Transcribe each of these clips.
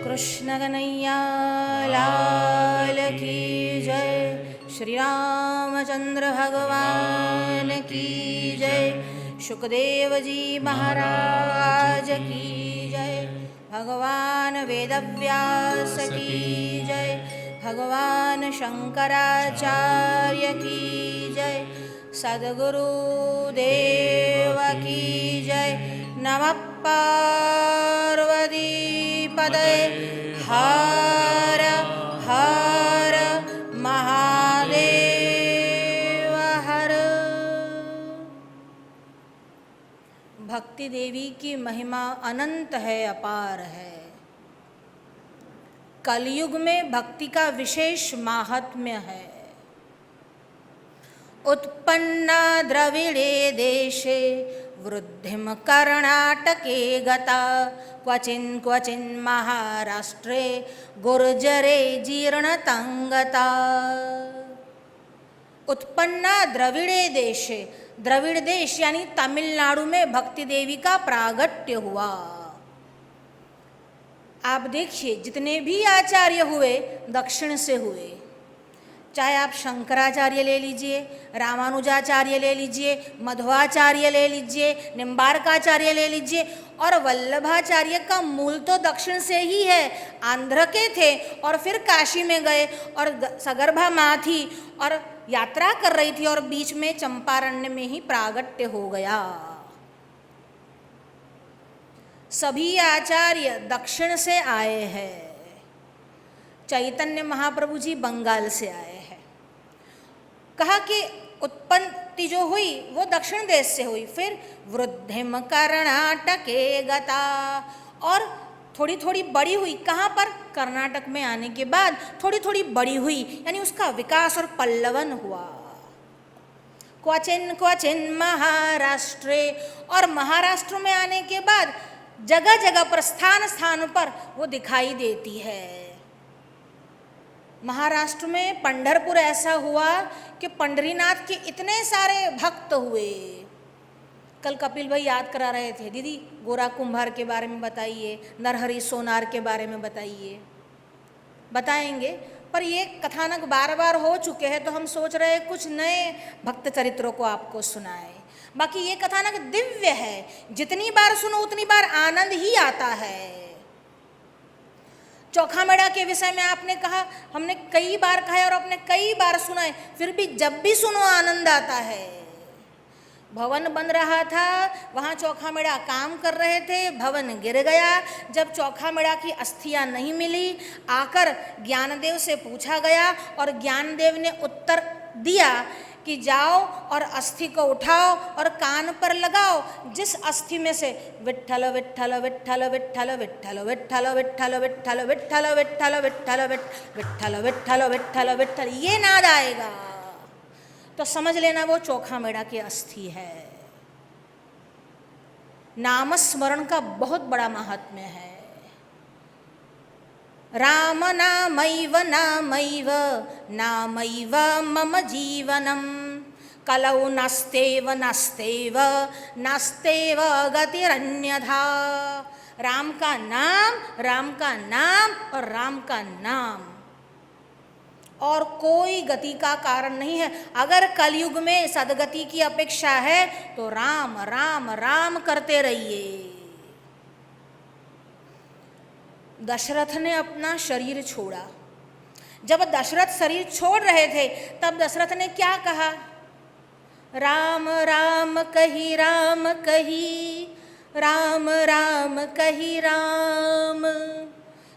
कृष्ण कन्हैया लाल की जय। श्री रामचंद्र भगवान की जय। शुकदेव जी महाराज की जय। भगवान वेदव्यास की जय। भगवान शंकराचार्य की जय। सद्गुरु देव की जय। नमः पार्वती पदे हर हर महादेव हर। भक्ति देवी की महिमा अनंत है, अपार है। कलयुग में भक्ति का विशेष माहात्म्य है। उत्पन्ना द्रविड़े देशे वृद्धिं कर्णाटके गता क्वचिन् क्वचिन् महाराष्ट्रे गुर्जरे जीर्णतंगता। उत्पन्ना द्रविड़े देशे, द्रविड़ देश यानी तमिलनाडु में भक्ति देवी का प्रागट्य हुआ। आप देखिए जितने भी आचार्य हुए दक्षिण से हुए, चाहे आप शंकराचार्य ले लीजिए, रामानुजाचार्य ले लीजिए, मध्वाचार्य ले लीजिए, निम्बारकाचार्य ले लीजिए, और वल्लभाचार्य का मूल तो दक्षिण से ही है। आंध्र के थे और फिर काशी में गए और सगर्भा माँ थी और यात्रा कर रही थी और बीच में चंपारण्य में ही प्रागट्य हो गया। सभी आचार्य दक्षिण से आए हैं। चैतन्य महाप्रभु जी बंगाल से आए हैं। कहा कि उत्पत्ति जो हुई वो दक्षिण देश से हुई, फिर वृद्धिम कर्णाटके गता, और थोड़ी थोड़ी बड़ी हुई। कहाँ पर? कर्नाटक में आने के बाद थोड़ी थोड़ी बड़ी हुई, यानी उसका विकास और पल्लवन हुआ। क्वचिन क्वचिन महाराष्ट्रे, और महाराष्ट्र में आने के बाद जगह जगह पर स्थान स्थान पर वो दिखाई देती है। महाराष्ट्र में पंढरपुर ऐसा हुआ कि पंढरीनाथ के इतने सारे भक्त हुए। कल कपिल भाई याद करा रहे थे, दीदी गोरा कुंभार के बारे में बताइए, नरहरि सोनार के बारे में बताइए। बताएंगे, पर ये कथानक बार बार हो चुके हैं तो हम सोच रहे हैं कुछ नए भक्त चरित्रों को आपको सुनाए। बाकी ये कथानक दिव्य है, जितनी बार सुनो उतनी बार आनंद ही आता है। चोखा मेड़ा के विषय में आपने कहा, हमने कई बार कहा है और आपने कई बार सुना है, फिर भी जब भी सुनो आनंद आता है। भवन बन रहा था, वहाँ चोखा मेड़ा काम कर रहे थे, भवन गिर गया। जब चोखा मेड़ा की अस्थियाँ नहीं मिली, आकर ज्ञानदेव से पूछा गया और ज्ञानदेव ने उत्तर दिया कि जाओ और अस्थि को उठाओ और कान पर लगाओ। जिस अस्थि में से विठ्ठल विठ्ठल विठ्ठल विठ्ठल विठ्ठल विठ्ठल विठ्ठल विठ्ठल विठ्ठल विठ्ठल विठ्ठल विठ्ठल विठ्ठल विठ्ठल विठ्ठल ये नाद आएगा तो समझ लेना वो चोखा मेड़ा की अस्थि है। नाम स्मरण का बहुत बड़ा महात्म्य है। राम नामैव नामैव नामैव मम जीवनम कलौ नास्तेव नास्तेव नास्तेव गतिरन्यथा। राम का नाम, राम का नाम और राम का नाम, और कोई गति का कारण नहीं है। अगर कलयुग में सदगति की अपेक्षा है तो राम राम राम करते रहिए। दशरथ ने अपना शरीर छोड़ा। जब दशरथ शरीर छोड़ रहे थे तब दशरथ ने क्या कहा? राम राम कही राम कही, राम राम कही राम,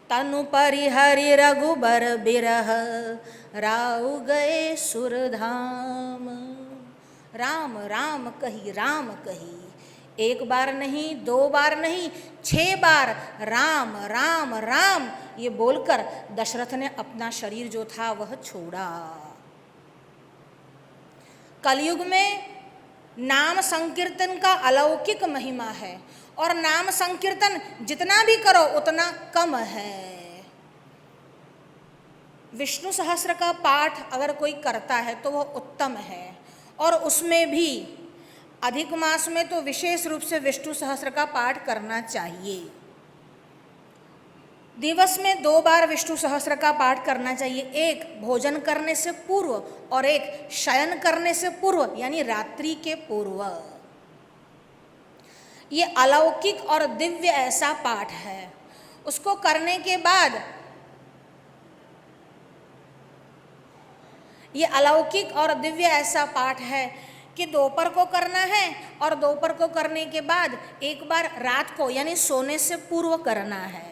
तनु परिहरि रघुबर बिरह, राउ गए सुरधाम। राम राम कही राम कही, एक बार नहीं, दो बार नहीं, 6 बार राम राम राम ये बोलकर दशरथ ने अपना शरीर जो था वह छोड़ा। कलयुग में नाम संकीर्तन का अलौकिक महिमा है और नाम संकीर्तन जितना भी करो उतना कम है। विष्णु सहस्त्र का पाठ अगर कोई करता है तो वह उत्तम है, और उसमें भी अधिक मास में तो विशेष रूप से विष्णु सहस्त्र का पाठ करना चाहिए। दिवस में 2 बार विष्णु सहस्त्र का पाठ करना चाहिए, एक भोजन करने से पूर्व और एक शयन करने से पूर्व यानी रात्रि के पूर्व। ये अलौकिक और दिव्य ऐसा पाठ है। उसको करने के बाद ये अलौकिक और दिव्य ऐसा पाठ है कि दोपहर को करना है और दोपहर को करने के बाद एक बार रात को यानी सोने से पूर्व करना है।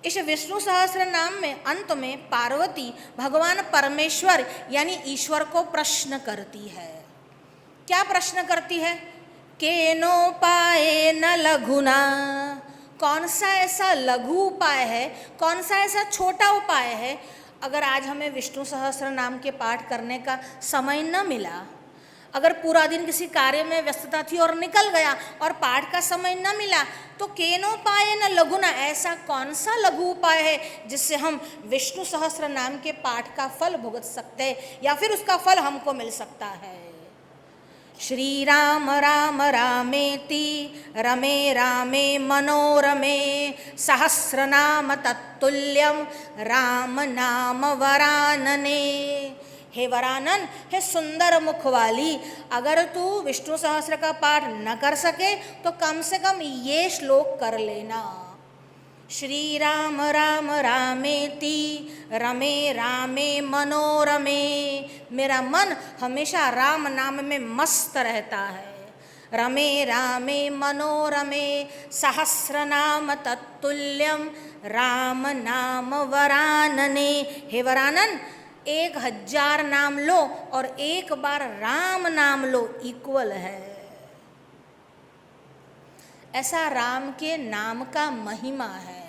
इस विष्णु सहस्त्र नाम में अंत में पार्वती भगवान परमेश्वर यानी ईश्वर को प्रश्न करती है। क्या प्रश्न करती है? केनोपाय न लघुना, कौन सा ऐसा लघु उपाय है, कौन सा ऐसा छोटा उपाय है, अगर आज हमें विष्णु सहस्त्र नाम के पाठ करने का समय न मिला, अगर पूरा दिन किसी कार्य में व्यस्तता थी और निकल गया और पाठ का समय न मिला, तो केनोपाय न लघुना, ऐसा कौन सा लघु उपाय है जिससे हम विष्णु सहस्त्र नाम के पाठ का फल भुगत सकते हैं या फिर उसका फल हमको मिल सकता है। श्री राम राम रामेति रमे रामे मनोरमे सहस्रनाम तत्तुल्यम राम नाम वरानने। हे वरानन, हे सुंदर मुख वाली, अगर तू विष्णु सहस्त्र का पाठ न कर सके तो कम से कम ये श्लोक कर लेना। श्री राम राम रामेति रमे रामे मनोरमे, मेरा मन हमेशा राम नाम में मस्त रहता है। रमे रामे मनोरमे सहस्रनाम तत्तुल्यम राम नाम वरानने। हे वरानन, 1000 नाम लो और एक बार राम नाम लो, इक्वल है। ऐसा राम के नाम का महिमा है।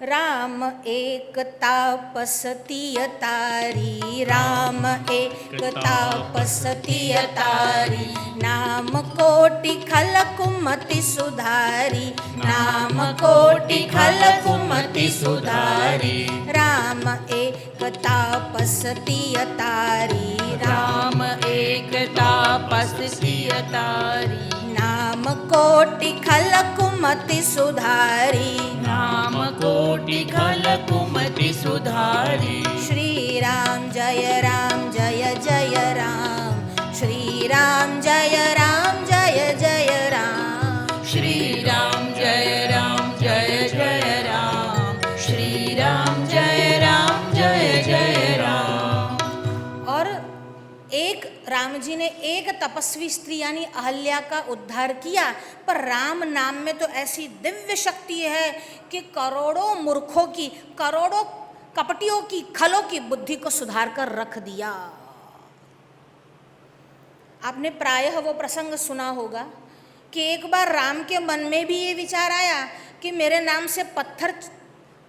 राम एक तापसती तारी, राम एक तापसती तारी, नाम कोटि खल कुमति सुधारी, नाम कोटि खल कुमति सुधारी, राम एक तापसती तारी, राम एक तापसती तारी, नाम कोटि खल कुमति सुधारी, नाम कोटि खल कुमति सुधारी। श्री राम जय राम जय जय राम, श्री राम जय राम जय जय राम, श्री राम जय राम जय जय राम, श्री राम जय राम जय जय राम। और एक राम जी ने एक तपस्वी स्त्री यानी अहल्या का उद्धार किया, पर राम नाम में तो ऐसी दिव्य शक्ति है कि करोड़ों मूर्खों की, करोड़ों कपटियों की, खलों की बुद्धि को सुधार कर रख दिया। आपने प्रायः वो प्रसंग सुना होगा कि एक बार राम के मन में भी ये विचार आया कि मेरे नाम से पत्थर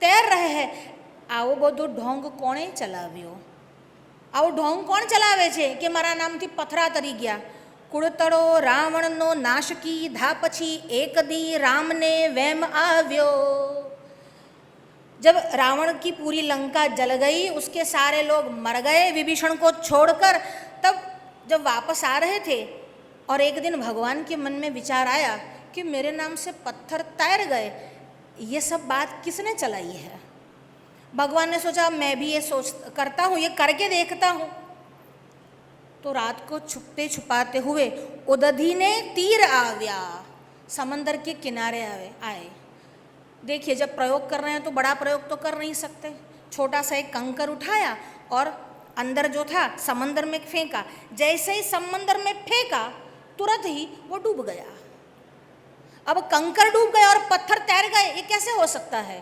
तैर रहे हैं, आओ બધું ઢોંગ કોણે ચલાવ્યો, આવો ઢોંગ કોણ ચલાવે છે કે મારા નામથી પથરા તરી ગયા। કુળતળો રાવણનો નાશ કીધા પછી એક દી રામને વેમ આવ્યો। जब रावण की पूरी लंका जल गई, उसके सारे लोग मर गए विभीषण को छोड़कर, तब जब वापस आ रहे थे और एक दिन भगवान के मन में विचार आया कि मेरे नाम से पत्थर तैर गए, ये सब बात किसने चलाई है। भगवान ने सोचा मैं भी ये सोच करता हूँ, ये करके देखता हूँ। तो रात को छुपते छुपाते हुए उदधी ने तीर आव्या, समंदर के किनारे आए। देखिए, जब प्रयोग कर रहे हैं तो बड़ा प्रयोग तो कर नहीं सकते, छोटा सा एक कंकर उठाया और अंदर जो था समंदर में फेंका। जैसे ही समंदर में फेंका तुरंत ही वो डूब गया। अब कंकर डूब गया और पत्थर तैर गए, ये कैसे हो सकता है।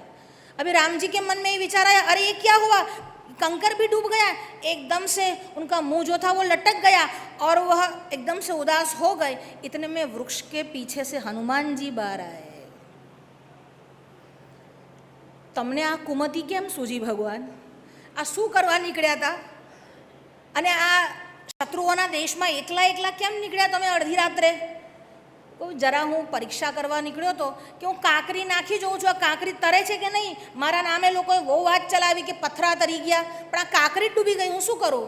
अभी राम जी के मन में ये विचार आया, अरे ये क्या हुआ, कंकर भी डूब गया। एकदम से उनका मुंह जो था वो लटक गया और वह एकदम से उदास हो गए। इतने में वृक्ष के पीछे से हनुमान जी बाहर आए। તમને આ કુમતિ કેમ સૂજી ભગવાન, આ શું કરવા નીકળ્યા હતા અને આ શત્રુઓના દેશમાં એકલા એકલા કેમ નીકળ્યા તમે અડધી રાત્રે। જરા હું પરીક્ષા કરવા નીકળ્યો હતો કે હું કાંકરી નાખી જોઉં છું, આ કાંકરી તરે છે કે નહીં। મારા નામે લોકોએ બહુ વાત ચલાવી કે પથરા તરી ગયા, પણ આ કાંકરી ડૂબી ગઈ, હું શું કરું।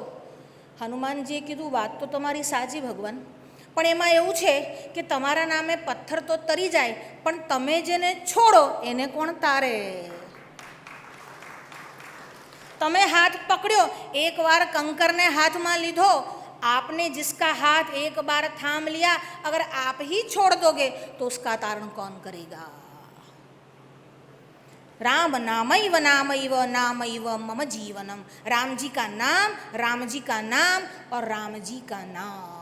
હનુમાનજીએ કીધું વાત તો તમારી સાચી ભગવાન, પણ એમાં એવું છે કે તમારા નામે પથ્થર તો તરી જાય, પણ તમે જેને છોડો એને કોણ તારે? તમે હાથ પકડ્યો, एक बार कंकर ने हाथ में लीधो, आपने जिसका हाथ एक बार थाम लिया, अगर आप ही छोड़ दोगे तो उसका तारण कौन करेगा? राम नामैव नामैव नामैव मम जीवनम, राम जी का नाम, राम जी का नाम और राम जी का नाम।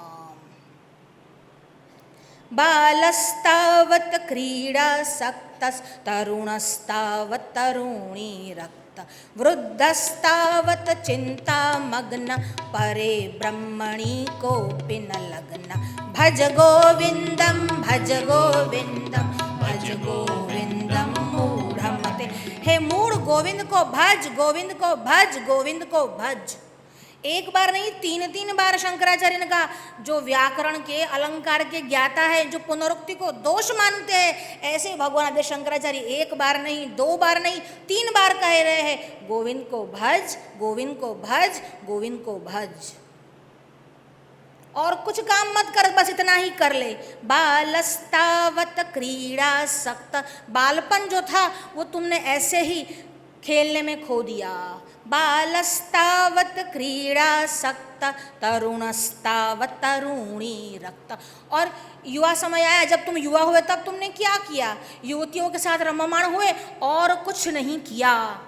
बालस्तावत क्रीडासक्तस्तरुणस्तावत तरुणीरक्त, वृद्धस्तावत चिंतामग्न, परे ब्रह्मणि कोऽपि न लग्न। भज गोविंदम भज गोविंदम भज गोविंदम मूढ़मते। हे मूढ़, गोविंद को भज, गोविंद को भज, गोविंद को भज। एक बार नहीं, 3 बार शंकराचार्य ने कहा। जो व्याकरण के, अलंकार के ज्ञाता है, जो पुनरुक्ति को दोष मानते हैं, ऐसे भगवान आदि शंकराचार्य 1 बार नहीं, 2 बार नहीं, 3 बार कह रहे हैं, गोविंद को भज, गोविंद को भज, गोविंद को भज। और कुछ काम मत कर, बस इतना ही कर ले। बालस्तावत क्रीडासक्त, बालपन जो था वो तुमने ऐसे ही खेलने में खो दिया। बालस्तावत क्रीडासक्त तरुणस्तावत तरुणीरक्त। और युवा समय आया, जब तुम युवा हुए तब तुमने क्या किया? युवतियों के साथ रममाण हुए और कुछ नहीं किया।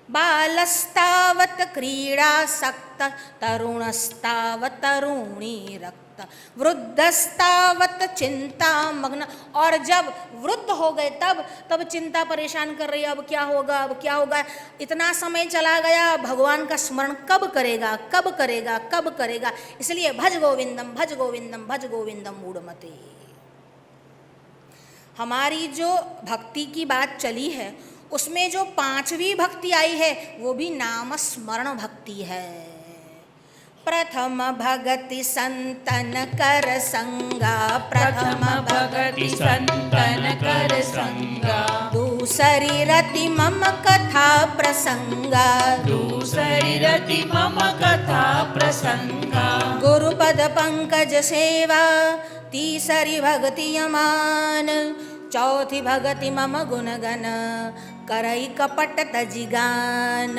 बालस्तावत क्रीडासक्त तरुणस्तावत तरुणीरक्त, वृद्धस्तावत चिंतामग्न। और जब वृद्ध हो गए तब चिंता परेशान कर रही है, अब क्या होगा, अब क्या होगा। इतना समय चला गया, भगवान का स्मरण कब करेगा, कब करेगा, कब करेगा। इसलिए भज गोविंदम भज गोविंदम भज गोविंदम मूढ़मते। हमारी जो भक्ति की बात चली है उसमें जो 5वीं भक्ति आई है वो भी नाम स्मरण भक्ति है। प्रथम भगति संतन कर संगा, प्रथम भगति संतन कर संगा। दूसरी रति मम कथा प्रसंगा, दूसरी रति मम कथा प्रसंगा। गुरुपद पंकज सेवा, तीसरी भक्ति यमान, चौथी भगति मम गुणगन, करई कपट तजिगान।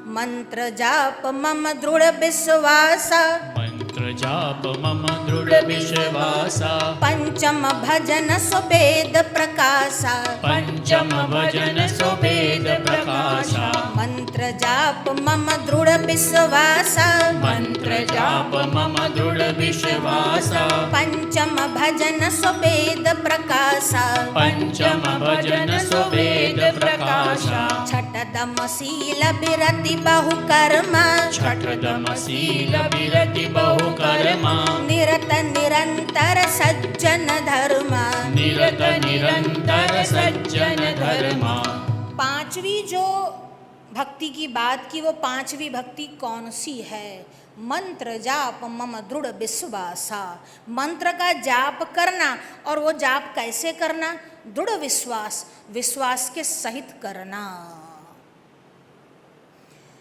मंत्र जाप मम दृढ़ विश्वासा, मंत्र जाप मम दृढ़ विश्वासा। पंचम भजन सुवेद प्रकाशा, पंचम भजन सुवेद प्रकाशा। मंत्र जाप मम दृढ़ विश्वासा, मंत्र जाप मम दृढ़ विश्वासा। पंचम भजन सुवेद प्रकाशा, पंचम भजन सुवेद प्रकाशा। छठदम शील विरति बहु कर्मा, छठदम शील विरति बहु कर्मा। निरत निरंतर सज्जन धर्मा, निरत निरंतर सज्जन धर्मा। 5वीं जो भक्ति की बात की, वो 5वीं भक्ति कौन सी है? मंत्र जाप मम दृढ़ विश्वासा। मंत्र का जाप करना, और वो जाप कैसे करना? दृढ़ विश्वास, विश्वास के सहित करना।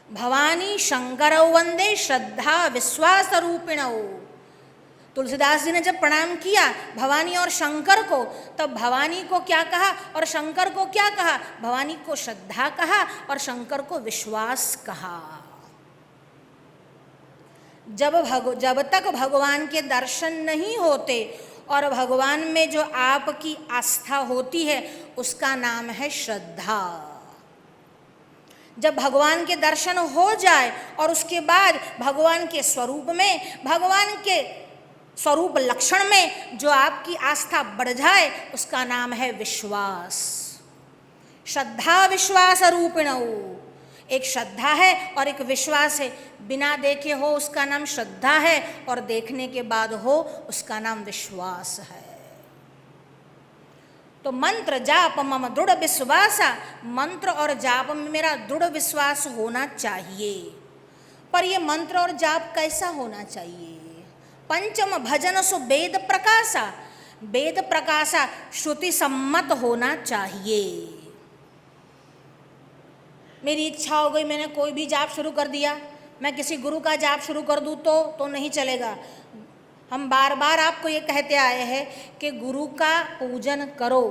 भवानी शंकरौ वंदे श्रद्धा विश्वास रूपिणौ। तुलसीदास जी ने जब प्रणाम किया भवानी और शंकर को, तब भवानी को क्या कहा और शंकर को क्या कहा? भवानी को श्रद्धा कहा और शंकर को विश्वास कहा। जब तक भगवान के दर्शन नहीं होते और भगवान में जो आपकी आस्था होती है उसका नाम है श्रद्धा। जब भगवान के दर्शन हो जाए और उसके बाद भगवान के स्वरूप में, भगवान के स्वरूप लक्षण में जो आपकी आस्था बढ़ जाए उसका नाम है विश्वास। श्रद्धा विश्वास रूपिणौ। एक श्रद्धा है और एक विश्वास है। बिना देखे हो उसका नाम श्रद्धा है और देखने के बाद हो उसका नाम विश्वास है। तो मंत्र जाप मम दृढ़ विश्वासा, मंत्र और जाप में मेरा दृढ़ विश्वास होना चाहिए। पर ये मंत्र और जाप कैसा होना चाहिए? पंचम भजन सु वेद प्रकाशा, वेद प्रकाशा श्रुति सम्मत होना चाहिए। मेरी इच्छा हो गई, मैंने कोई भी जाप शुरू कर दिया, मैं किसी गुरु का जाप शुरू कर दूँ तो नहीं चलेगा। हम बार बार आपको ये कहते आए हैं कि गुरु का पूजन करो,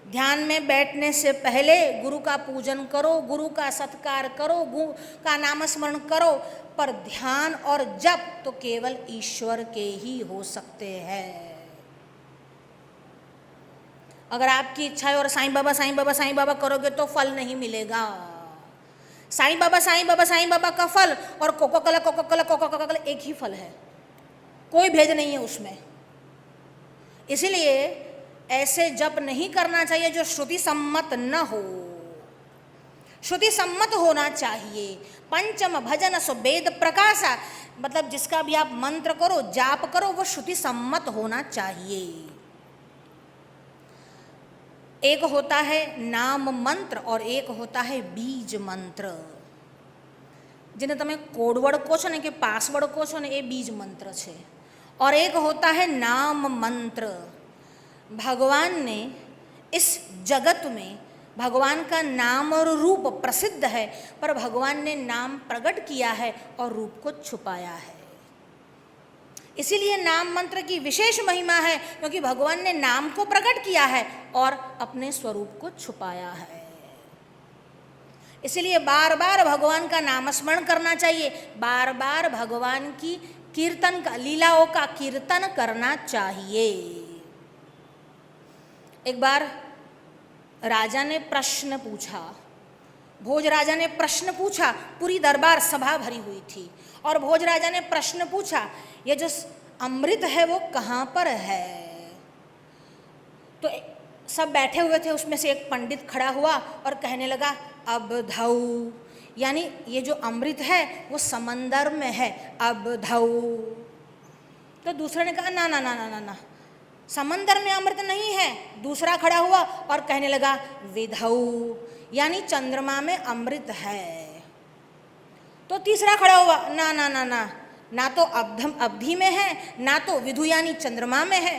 ध्यान में बैठने से पहले गुरु का पूजन करो, गुरु का सत्कार करो, गुरु का नामस्मरण करो, पर ध्यान और जप तो केवल ईश्वर के ही हो सकते हैं। अगर आपकी इच्छा है और साईं बाबा साईं बाबा साईं बाबा करोगे तो फल नहीं मिलेगा। साईं बाबा साईं बाबा साईं बाबा का फल और Coca Cola Coca Cola Coca Cola एक ही फल है, कोई भेद नहीं है उसमें। इसीलिए ऐसे जप नहीं करना चाहिए जो श्रुति सम्मत न हो। श्रुति सम्मत होना चाहिए। पंचम भजन सो वेद प्रकाशा, मतलब जिसका भी आप मंत्र करो जाप करो वो श्रुति सम्मत होना चाहिए। एक होता है नाम मंत्र और एक होता है बीज मंत्र, જેને તમે કોડવર્ડ કહો છો ને કે પાસવર્ડ કહો છો ને, એ બીજ મંત્ર છે। और एक होता है नाम मंत्र। भगवान ने इस जगत में भगवान का नाम और रूप प्रसिद्ध है, पर भगवान ने नाम प्रकट किया है और रूप को छुपाया है। इसीलिए नाम मंत्र की विशेष महिमा है, क्योंकि भगवान ने नाम को प्रकट किया है और अपने स्वरूप को छुपाया है। इसलिए बार बार भगवान का नामस्मरण करना चाहिए, बार बार भगवान की कीर्तन का, लीलाओं का कीर्तन करना चाहिए। एक बार राजा ने प्रश्न पूछा, भोज राजा ने प्रश्न पूछा, पूरी दरबार सभा भरी हुई थी और भोज राजा ने प्रश्न पूछा, ये जो अमृत है वो कहाँ पर है? तो सब बैठे हुए थे, उसमें से एक पंडित खड़ा हुआ और कहने लगा अबधौ, यानी ये जो अमृत है वो समंदर में है, अबधौ। तो दूसरे ने कहा ना ना ना ना ना ना, समंदर में अमृत नहीं है। दूसरा खड़ा हुआ और कहने लगा विधौ, यानी चंद्रमा में अमृत है। तो तीसरा खड़ा हुआ ना ना ना ना, ना तो अवधि में है ना तो विधु यानी चंद्रमा में है,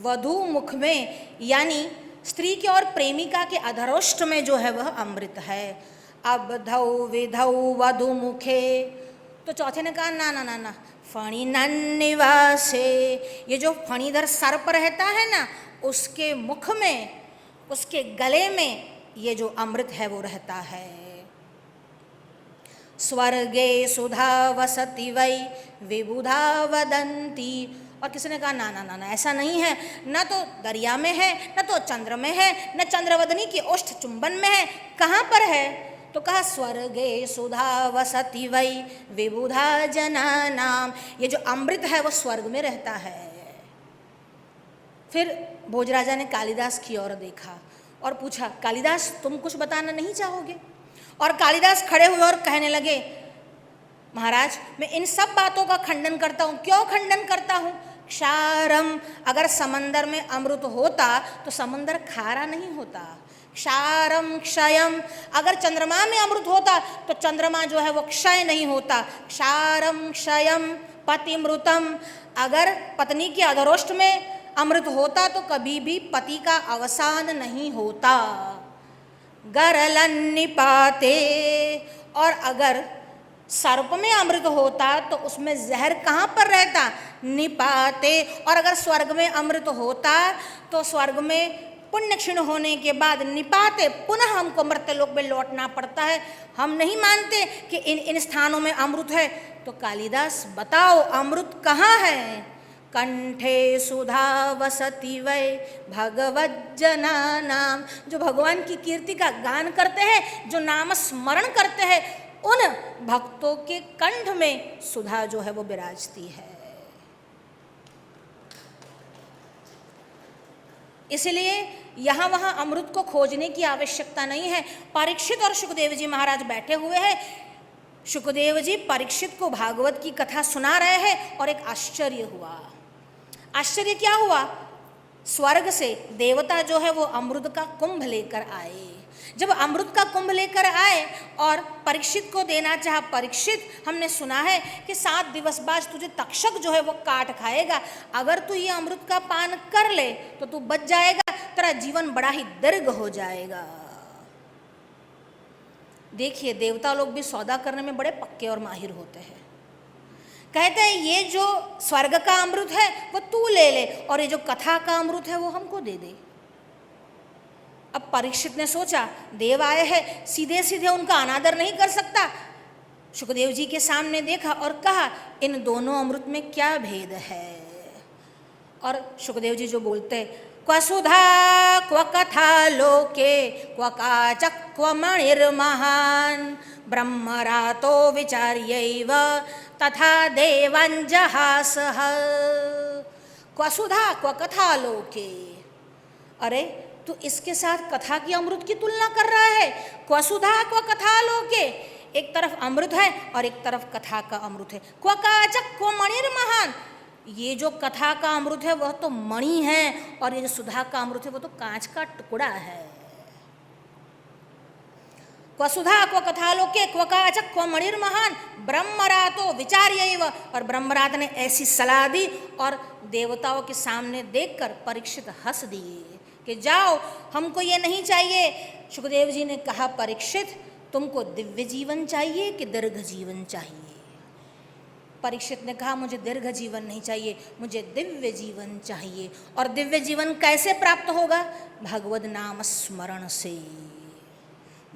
वधु मुख में यानी स्त्री के और प्रेमिका के अधरोष्ठ में जो है वह अमृत है, अबधौ विधौ वधु मुखे। तो चौथे ने कहा ना ना ना ना, फणी निवासे, ये जो फणीधर सर्प रहता है ना उसके मुख में, उसके गले में ये जो अमृत है वो रहता है। स्वर्गे सुधा वसति वै विबुधा वदंती। और किसी ने कहा ना ना ना ना, ऐसा नहीं है, न तो दरिया में है न तो चंद्र में है न चंद्रवदनी के ओष्ठ चुंबन में है, कहाँ पर है? तो कहा स्वर्गे सुधा वसति वै विबुधा जनानाम, ये जो अमृत है वो स्वर्ग में रहता है। फिर भोजराजा ने कालिदास की ओर देखा और पूछा, कालिदास तुम कुछ बताना नहीं चाहोगे? और कालिदास खड़े हुए और कहने लगे, महाराज मैं इन सब बातों का खंडन करता हूँ। क्यों खंडन करता हूँ? क्षारम, अगर समंदर में अमृत होता तो समंदर खारा नहीं होता। क्षारम क्षयम, अगर चंद्रमा में अमृत होता तो चंद्रमा जो है वो क्षय नहीं होता। क्षारम क्षयम पतिमृतम, अगर पत्नी के अधरोष्ठ में अमृत होता तो कभी भी पति का अवसान नहीं होता। गरलन निपाते, और अगर सर्प में अमृत होता तो उसमें जहर कहाँ पर रहता? निपाते। और अगर स्वर्ग में अमृत होता तो स्वर्ग में पुण्य क्षीण होने के बाद निपाते, पुनः हमको मर्त्यलोक में लौटना पड़ता है। हम नहीं मानते कि इन स्थानों में अमृत है। तो कालिदास बताओ अमृत कहाँ है? कंठे सुधा वसति वै भगवज्जना नाम, जो भगवान की कीर्ति का गान करते हैं, जो नाम स्मरण करते हैं, उन भक्तों के कंठ में सुधा जो है वो विराजती है। इसलिए यहाँ वहाँ अमृत को खोजने की आवश्यकता नहीं है। परीक्षित और सुखदेव जी महाराज बैठे हुए हैं। सुखदेव जी परीक्षित को भागवत की कथा सुना रहे हैं और एक आश्चर्य हुआ। आश्चर्य क्या हुआ? स्वर्ग से देवता जो है वो अमृत का कुंभ लेकर आए। जब अमृत का कुंभ लेकर आए और परीक्षित को देना चाहा, परीक्षित हमने सुना है कि 7 दिवस बाद तुझे तक्षक जो है वो काट खाएगा, अगर तू ये अमृत का पान कर ले तो तू बच जाएगा, तेरा जीवन बड़ा ही दीर्घ हो जाएगा। देखिए देवता लोग भी सौदा करने में बड़े पक्के और माहिर होते हैं। कहते हैं ये जो स्वर्ग का अमृत है वो तू ले ले और ये जो कथा का अमृत है वो हमको दे दे। अब परीक्षित ने सोचा देव आए हैं, सीधे सीधे उनका अनादर नहीं कर सकता। सुखदेव जी के सामने देखा और कहा इन दोनों अमृत में क्या भेद है। और सुखदेव जी जो बोलते क्व सुधा क्व कथा लोके क्व काचक क्व मणिर्महान ब्रह्मरातो विचार्यैव तथा देवांजहासः। क्व सुधा क्व कथा लोके, अरे तू इसके साथ कथा की अमृत की तुलना कर रहा है। क्व सुधा क्व कथा लोके, एक तरफ अमृत है और एक तरफ कथा का अमृत है। क्व काचक क्व मणिर्महान, ये जो कथा का अमृत है वह तो मणि है और ये जो सुधा का अमृत है वो तो कांच का टुकड़ा है। क्व सुधा क्व कथा लोके क्व काचक क्व मणिर्महान ब्रह्मरातो विचार्यैव, और ब्रह्मरात ने ऐसी सलाह दी और देवताओं के सामने देखकर परीक्षित हंस दिए कि जाओ हमको ये नहीं चाहिए। सुखदेव जी ने कहा परीक्षित तुमको दिव्य जीवन चाहिए कि दीर्घ जीवन चाहिए। परीक्षित ने कहा मुझे दीर्घ जीवन नहीं चाहिए, मुझे दिव्य जीवन चाहिए। और दिव्य जीवन कैसे प्राप्त होगा? भगवद नाम स्मरण से।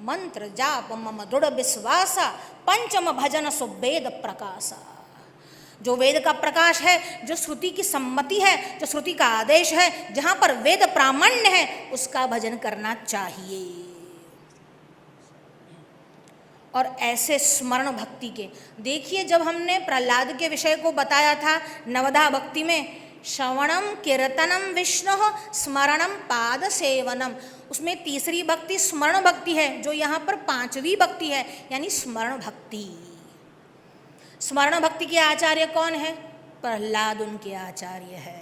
मंत्र जाप मम दृढ़ विश्वासा पंचम भजन सो वेद प्रकाशा। जो वेद का प्रकाश है, जो श्रुति की सम्मति है, जो श्रुति का आदेश है, जहाँ पर वेद प्रामाण्य है उसका भजन करना चाहिए। और ऐसे स्मरण भक्ति के देखिए, जब हमने प्रहलाद के विषय को बताया था नवधा भक्ति में, श्रवणम कीर्तनम विष्णु स्मरणम पाद सेवनम, उसमें तीसरी भक्ति स्मरण भक्ति है, जो यहाँ पर पांचवी भक्ति है यानी स्मरण भक्ति। स्मरण भक्ति के आचार्य कौन है? प्रहलाद उनके आचार्य है।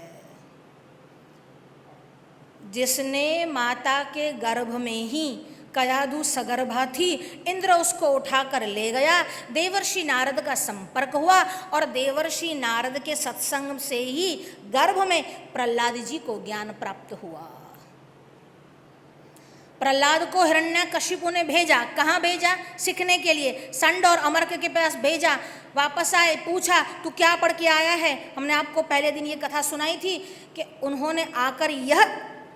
जिसने माता के गर्भ में ही कयाधु सगर्भा थी, इंद्र उसको उठाकर ले गया, देवर्षि नारद का संपर्क हुआ और देवर्षि नारद के सत्संग से ही गर्भ में प्रहलाद जी को ज्ञान प्राप्त हुआ। प्रहलाद को हिरण्यकशिपु ने भेजा, कहाँ भेजा? सीखने के लिए। संड और अमर्क के पास भेजा, वापस आए, पूछा तू क्या पढ़ के आया है? हमने आपको पहले दिन ये कथा सुनाई थी कि उन्होंने आकर यह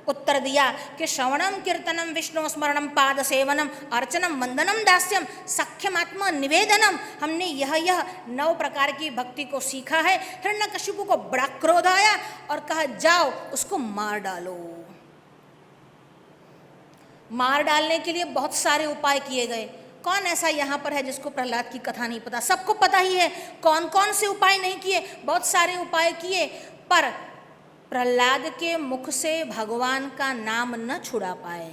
उत्तर दिया कि श्रवणम कीर्तनम विष्णु स्मरणम पाद सेवनम अर्चनम वंदनम दास्यम सख्यमात्मा निवेदनम, हमने यह 9 प्रकार की भक्ति को सीखा है। हिरण्यकशिपु को बड़ा क्रोध आया और कहा जाओ उसको मार डालो। मार डालने के लिए बहुत सारे उपाय किए गए। कौन ऐसा यहाँ पर है जिसको प्रहलाद की कथा नहीं पता? सबको पता ही है कौन कौन से उपाय नहीं किए, बहुत सारे उपाय किए, पर प्रहलाद के मुख से भगवान का नाम न छुड़ा पाए।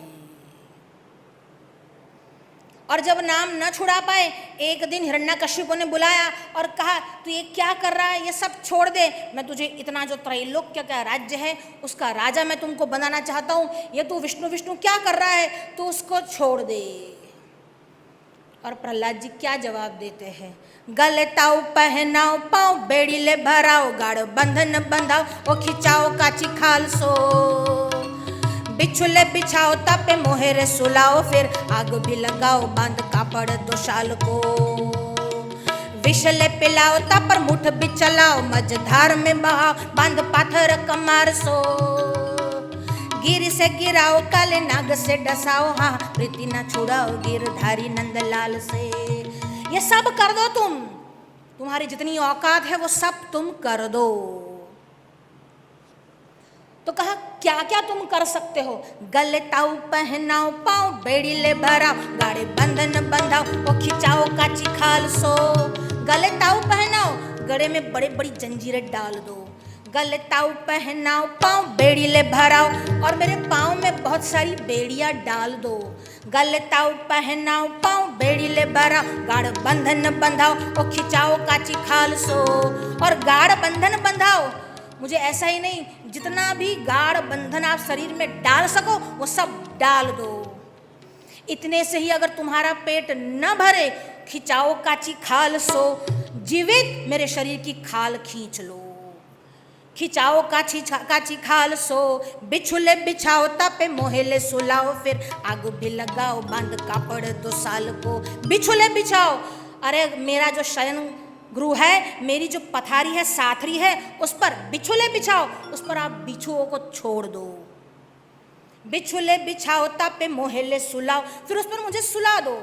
और जब नाम न छुड़ा पाए, एक दिन हिरण्यकशिपु ने बुलाया और कहा तू ये क्या कर रहा है? ये सब छोड़ दे, मैं तुझे इतना जो त्रैलोक्य का राज्य है उसका राजा मैं तुमको बनाना चाहता हूँ, ये तू विष्णु विष्णु क्या कर रहा है? तू उसको छोड़ दे। और प्रहलाद जी क्या जवाब देते हैं? गले ताऊ पहनाओ पाओ बेड़ी ले भराओ गाढ़ बंधन बंधाओ ओ खिंचाओ काची खाल सो बिछुले बिछाओ तापे मोहेरे सुलाओ फिर आग भी लगाओ बांध कापड़ दो शाल को विषले पिलाओ तापर मुठ भी चलाओ मझधार में बहाओ बांध पाथर कमार सो गिर से गिराओ काले नाग से डसाओ हाँ प्रीति न छुड़ाओ गिरधारी नंदलाल से। ये सब कर दो तुम, तुम्हारी जितनी औकात है वो सब तुम कर दो। तो कहा क्या क्या तुम कर सकते हो? गले ताऊ पहनाओ पाओ बेड़ी ले भराओ गाड़े बंधन बंधाओ ओ खिंचाओ काची खाल सो। गले ताऊ पहनाओ, गले में बड़े बड़ी जंजीरें डाल दो। गले ताऊ पहनाओ पाँव बेड़ी ले भराओ और मेरे पाँव में बहुत सारी बेड़ियाँ डाल दो। गले ताऊ पहनाओ पाँव बेड़ी ले भराओ गाढ़ बंधन बंधाओ ओ खिंचाओ काची खाल सो। और गाढ़ बंधन बंधाओ, मुझे ऐसा ही नहीं, जितना भी गाढ़ बंधन आप शरीर में डाल सको वो सब डाल दो। इतने से ही अगर तुम्हारा पेट न भरे, खिंचाओ काची खाल सो, जीवित मेरे शरीर की खाल खींच लो। खिंचाओ काची खाल सो बिछुले बिछाओ तापे मोहेले सुलाओ फिर आग भी लगाओ बांध कापड़ दो साल को। बिछुले बिछाओ, अरे मेरा जो शयन गुरु है, मेरी जो पथारी है, साथरी है, उस पर बिछुले बिछाओ, उस पर आप बिछुओं को छोड़ दो। बिछुले बिछाओ तापे मोहल्ले सुलाओ, फिर उस पर मुझे सुला दो।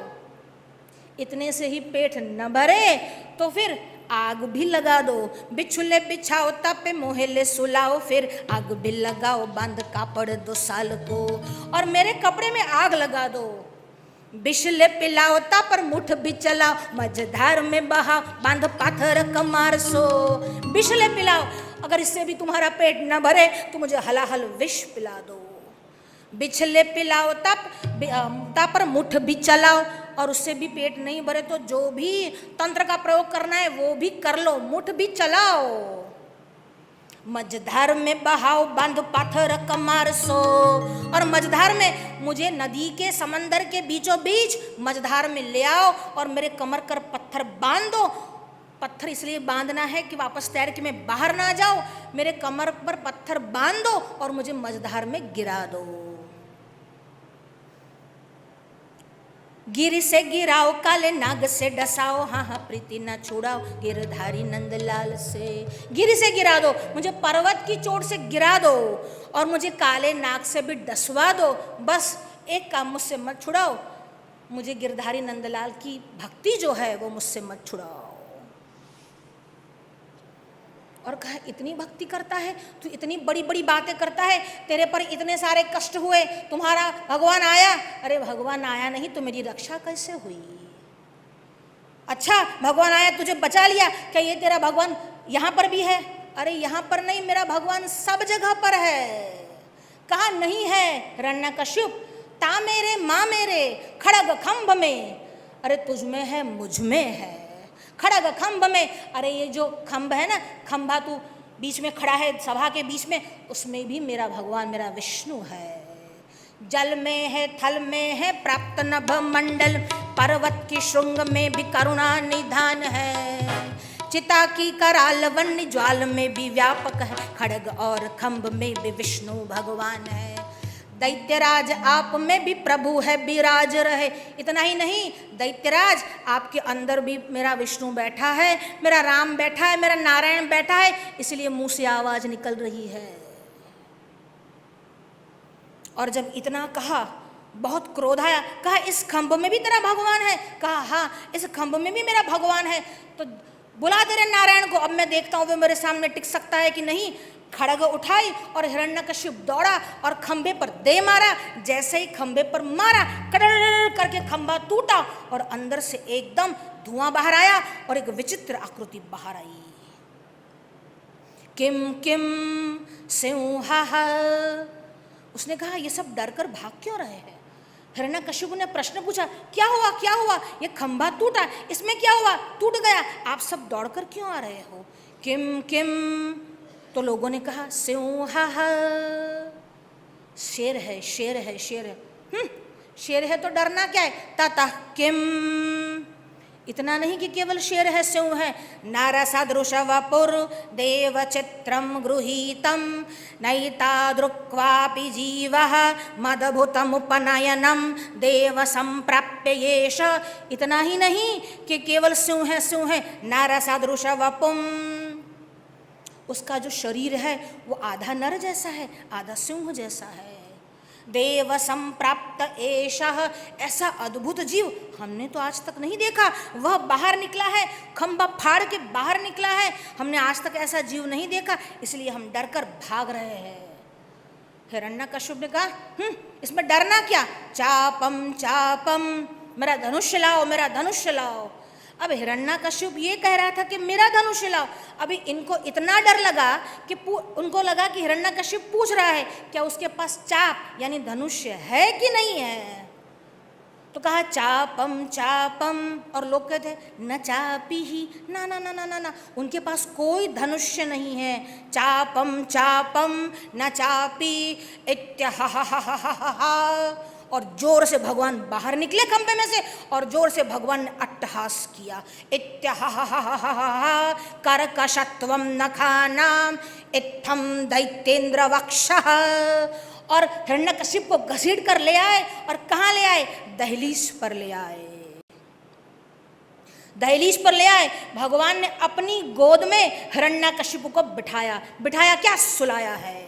इतने से ही पेट न भरे तो फिर आग भी लगा दो। बिछुले बिछाओ तापे मोहल्ले सुलाओ, फिर आग भी लगाओ, बांध कापड़ 2 साल को और मेरे कपड़े में आग लगा दो। बिछले पिलाओ तापर मुठ भी चलाओ, मझधार में बहाओ, बांध पाथर कमार सो। बिछले पिलाओ, अगर इससे भी तुम्हारा पेट न भरे तो मुझे हलाहल विष पिला दो। बिछले पिलाओ तापर मुठ भी चलाओ, और उससे भी पेट नहीं भरे तो जो भी तंत्र का प्रयोग करना है वो भी कर लो, मुठ भी चलाओ। मझधार में बहाओ, बांध पाथर कमार सो, और मझधार में मुझे नदी के समंदर के बीचों बीच मझधार में ले आओ और मेरे कमर कर पत्थर बांध दो। पत्थर इसलिए बांधना है कि वापस तैर के मैं बाहर ना जाऊं। मेरे कमर पर पत्थर बांध दो और मुझे मझधार में गिरा दो। गिर से गिराओ, काले नाग से डसाओ, हाँ हाँ प्रीति ना छुड़ाओ, गिरधारी नंदलाल से। गिर से गिरा दो, मुझे पर्वत की चोट से गिरा दो और मुझे काले नाग से भी डसवा दो। बस एक काम मुझसे मत छुड़ाओ, मुझे गिरधारी नंदलाल की भक्ति जो है वो मुझसे मत छुड़ाओ। और कहा इतनी भक्ति करता है तू, इतनी बड़ी बड़ी बातें करता है, तेरे पर इतने सारे कष्ट हुए, तुम्हारा भगवान आया? अरे भगवान आया नहीं तो मेरी रक्षा कैसे हुई? अच्छा भगवान आया तुझे बचा लिया, क्या ये तेरा भगवान यहाँ पर भी है? अरे यहाँ पर नहीं, मेरा भगवान सब जगह पर है। कहा नहीं है हिरण्यकश्यप, ता मेरे माँ मेरे खड़ग खंभ में। अरे तुझ में है, मुझ में है। खड़ग खंभ में, अरे ये जो खंभ है ना, खंभा तू बीच में खड़ा है सभा के बीच में, उसमें भी मेरा भगवान, मेरा विष्णु है। जल में है, थल में है, प्राप्त नभ मंडल, पर्वत की श्रृंग में भी करुणा निधान है। चिता की कराल वन्य ज्वाल में भी व्यापक है, खड़ग और खंभ में भी विष्णु भगवान है। दैत्यराज आप में भी प्रभु है, विराज रहे। इतना ही नहीं, दैत्यराज आपके अंदर भी मेरा विष्णु बैठा है, मेरा राम बैठा है, मेरा नारायण बैठा है, इसलिए मुंह से आवाज निकल रही है। और जब इतना कहा, बहुत क्रोध आया। कहा इस खंभ में भी तेरा भगवान है? कहा हाँ, इस खंभ में भी मेरा भगवान है। तो बुला तेरे नारायण को, अब मैं देखता हूँ वो मेरे सामने टिक सकता है कि नहीं। खड़ग उठाई और हिरण्यकश्यप दौड़ा और खंभे पर दे मारा। जैसे ही खंभे पर मारा, कड़र करके खंभा टूटा और अंदर से एकदम धुआं बाहर आया और एक विचित्र आकृति बाहर आई। किम किम सिंह, उसने कहा ये सब डर कर भाग क्यों रहे हैं? हिरण्यकश्यप ने प्रश्न पूछा, क्या हुआ क्या हुआ? ये खंभा टूटा, इसमें क्या हुआ? टूट गया, आप सब दौड़कर क्यों आ रहे हो? किम किम, तो लोगों ने कहा सिंह, शेर है शेर है शेर है। शेर है तो डरना क्या है? ततः किम, इतना नहीं कि केवल शेर है, सिंह है। नारसदृश वपुर देव चित्रम गृहीतम, नैतादृक्वापि जीवः मदभुतमुपनयनम देव संप्राप्य येष। इतना ही नहीं कि केवल सिंह है, नारसदृश वपुम, उसका जो शरीर है वो आधा नर जैसा है, आधा सिंह जैसा है। देव संप्राप्त एषः, ऐसा अद्भुत जीव हमने तो आज तक नहीं देखा। वह बाहर निकला है, खंभा फाड़ के बाहर निकला है, हमने आज तक ऐसा जीव नहीं देखा, इसलिए हम डरकर भाग रहे हैं। हिरण्यकश्यप ने कहा इसमें डरना क्या? चापम चापम, मेरा धनुष्य लाओ, मेरा धनुष्य लाओ। अब हिरण्यकश्यप ये कह रहा था कि मेरा धनुष्य लाओ। अभी इनको इतना डर लगा कि उनको लगा कि हिरण्यकश्यप पूछ रहा है क्या उसके पास चाप यानी धनुष्य है कि नहीं है। तो कहा चापम चापम, और लोग कहते न चापी ही, ना ना ना ना ना ना, उनके पास कोई धनुष्य नहीं है। चापम चापम न चापी इत्याहा, और जोर से भगवान बाहर निकले खंभे में से और जोर से भगवान ने अट्टहास किया। इत्याहा कर्कशत्वम नखानाम इत्थम दैत्येंद्र वक्षः, और हिरण्यकश्यप को घसीट कर ले आए। और कहाँ ले आए? दहलीज पर ले आए। दहलीज पर ले आए, भगवान ने अपनी गोद में हिरण्यकशिपु को बिठाया। बिठाया क्या, सुलाया है।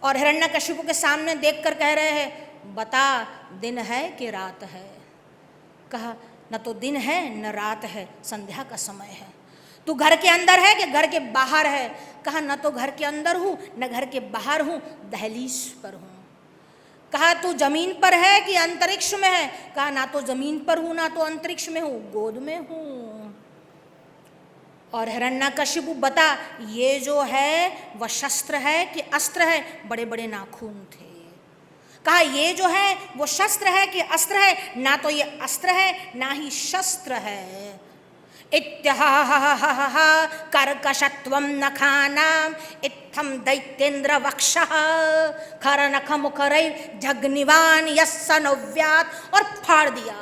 और हिरण्यकशिपु के सामने देखकर कह रहे हैं, बता दिन है कि रात है। कहा न तो दिन है न रात है, संध्या का समय है। तू घर के अंदर है कि घर के बाहर है? कहा न तो घर के अंदर हूँ न घर के बाहर हूँ, दहलीज पर हूँ। कहा तू जमीन पर है कि अंतरिक्ष में है? कहा ना तो जमीन पर हूँ ना तो अंतरिक्ष में हूँ, गोद में हूँ। और हिरण्यकशिपु बता, ये जो है वह शस्त्र है कि अस्त्र है? बड़े बड़े नाखून थे। कहा ये जो है वो शस्त्र है कि अस्त्र है? ना तो ये अस्त्र है ना ही शस्त्र है। इत्याहा कर्कशत्वं नखानाम इत्थम दैत्येन्द्र वक्षः खरनख मुखरै जग्निवान यस्सनव्यात, और फाड़ दिया।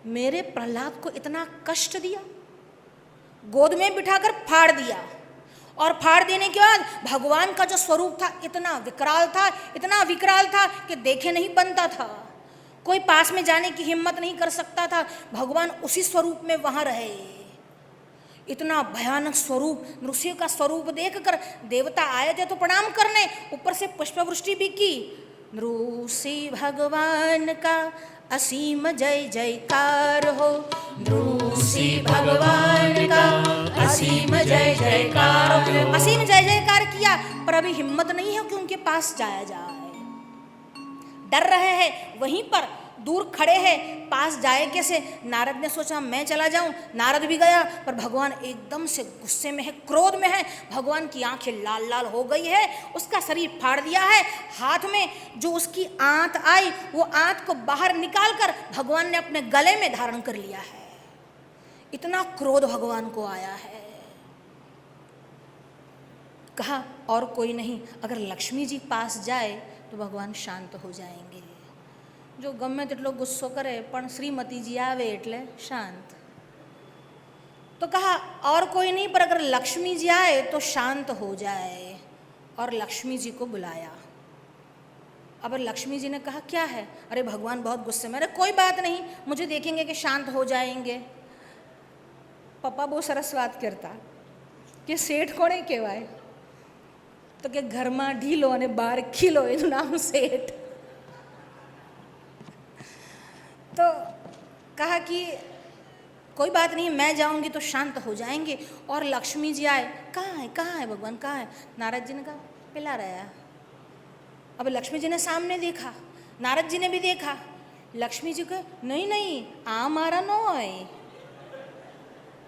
मेरे प्रहलाद को इतना कष्ट दिया, गोद में बिठाकर फाड़ दिया। और फाड़ देने के बाद भगवान का जो स्वरूप था इतना विकराल था, इतना विकराल था कि देखे नहीं बनता था। कोई पास में जाने की हिम्मत नहीं कर सकता था। भगवान उसी स्वरूप में वहां रहे। इतना भयानक स्वरूप, नृसिंह का स्वरूप देखकर देवता आए थे तो प्रणाम करने, ऊपर से पुष्पवृष्टि भी की। नृसिंह भगवान का असीम जय जयकार हो, नृसिंह भगवान का असीम जय जयकार हो। असीम जय जयकार किया, पर अभी हिम्मत नहीं है कि उनके पास जाया जाए। डर रहे हैं, वहीं पर दूर खड़े हैं, पास जाए कैसे? नारद ने सोचा मैं चला जाऊं। नारद भी गया, पर भगवान एकदम से गुस्से में है, क्रोध में है। भगवान की आंखें लाल लाल हो गई है, उसका शरीर फाड़ दिया है। हाथ में जो उसकी आंत आई, वो आंत को बाहर निकालकर भगवान ने अपने गले में धारण कर लिया है। इतना क्रोध भगवान को आया है। कहा और कोई नहीं, अगर लक्ष्मी जी पास जाए तो भगवान शांत हो जाएंगे। जो गमे तेटलो गुस्सो करे पण श्रीमती जी आवे एटले शांत। तो कहा और कोई नहीं, पर अगर लक्ष्मी जी आए तो शांत हो जाए। और लक्ष्मी जी को बुलाया। अब लक्ष्मी जी ने कहा क्या है? अरे भगवान बहुत गुस्से में। अरे कोई बात नहीं, मुझे देखेंगे कि शांत हो जाएंगे। पप्पा बहुत सरस बात करता कि सेठ कोने कहेवाय? तो के घर में ढीलो और बाहर खीलो, एनु नाम सेठ। तो कहा कि कोई बात नहीं, मैं जाऊंगी तो शांत हो जाएंगे। और लक्ष्मी जी आए, कहाँ है भगवान, कहाँ है? नारद जी ने कहा पिला रहा। अब लक्ष्मी जी ने सामने देखा, नारद जी ने भी देखा। लक्ष्मी जी कहे नहीं, आ मारा नोय,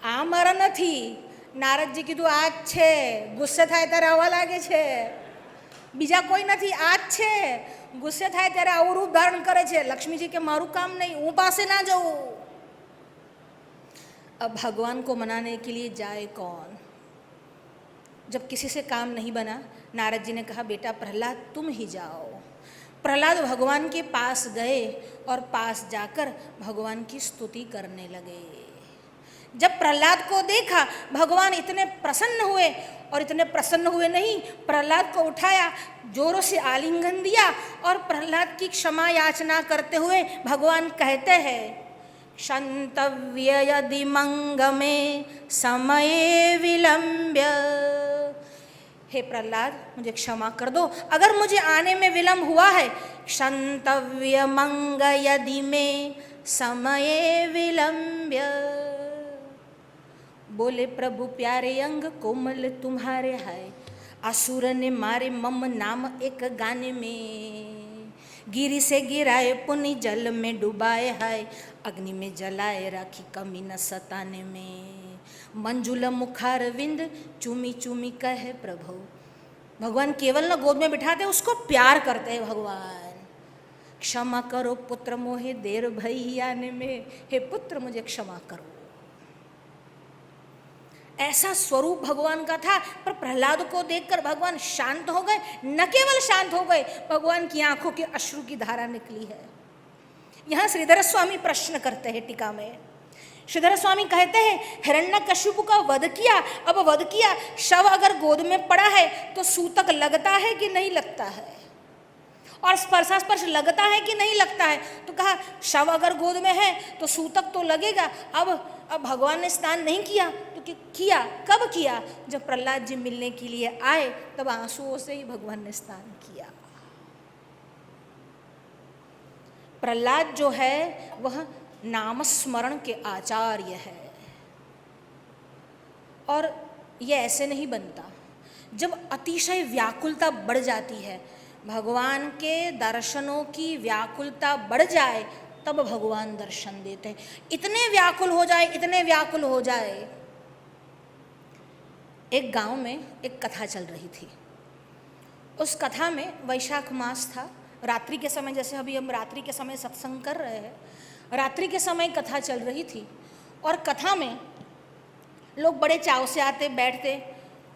आ मारा નથી। नारद जी कीधुं आज छे, गुस्से थाय त्यारे आवा लागे छे, बीजा कोई नहीं, आज छे। गुस्से थाय त्यारे आवुं रूप धारण करे छे। लक्ष्मी जी के मारू काम नहीं, हूँ पासे ना जाऊँ। अब भगवान को मनाने के लिए जाए कौन? जब किसी से काम नहीं बना, नारद जी ने कहा बेटा प्रहलाद तुम ही जाओ। प्रहलाद भगवान के पास गए और पास जाकर भगवान की स्तुति करने लगे। जब प्रहलाद को देखा, भगवान इतने प्रसन्न हुए, और इतने प्रसन्न हुए नहीं, प्रहलाद को उठाया, जोरों से आलिंगन दिया और प्रहलाद की क्षमा याचना करते हुए भगवान कहते हैं, क्षन्तव्य यदि मंगमे समये विलंब्य। हे प्रहलाद मुझे क्षमा कर दो, अगर मुझे आने में विलंब हुआ है। क्षन्तव्य मंग यदि में समये विलंब्य। बोले प्रभु प्यारे अंग कोमल तुम्हारे है, असुर ने मारे मम नाम एक गाने में। गिरी से गिराए पुनि जल में डुबाए है, अग्नि में जलाए राखी कमी न सताने में। मंजुल मुखार विंद चूमी चूमी कहे प्रभु। भगवान केवल न गोद में बिठाते, उसको प्यार करते हैं भगवान। क्षमा करो पुत्र मोहे देर भई आने में, हे पुत्र मुझे क्षमा करो। ऐसा स्वरूप भगवान का था। पर प्रहलाद को देखकर भगवान शांत हो गए। न केवल शांत हो गए, भगवान की आंखों के अश्रु की धारा निकली है। यहाँ श्रीधर स्वामी प्रश्न करते हैं टीका में। श्रीधर स्वामी कहते हैं हिरण्यकशिपु का वध किया। अब वध किया, शव अगर गोद में पड़ा है तो सूतक लगता है कि नहीं लगता है? और स्पर्शास्पर्श लगता है कि नहीं लगता है? तो कहा शव अगर गोद में है तो सूतक तो लगेगा। अब भगवान ने स्नान नहीं किया तो किया, कब किया? जब प्रहलाद जी मिलने के लिए आए तब आंसुओं से ही भगवान ने स्नान किया। प्रहलाद जो है वह नामस्मरण के आचार्य है। और ये ऐसे नहीं बनता, जब अतिशय व्याकुलता बढ़ जाती है, भगवान के दर्शनों की व्याकुलता बढ़ जाए तब भगवान दर्शन देते हैं। इतने व्याकुल हो जाए, इतने व्याकुल हो जाए। एक गांव में एक कथा चल रही थी। उस कथा में वैशाख मास था, रात्रि के समय, जैसे अभी हम रात्रि के समय सत्संग कर रहे हैं, रात्रि के समय कथा चल रही थी। और कथा में लोग बड़े चाव से आते बैठते।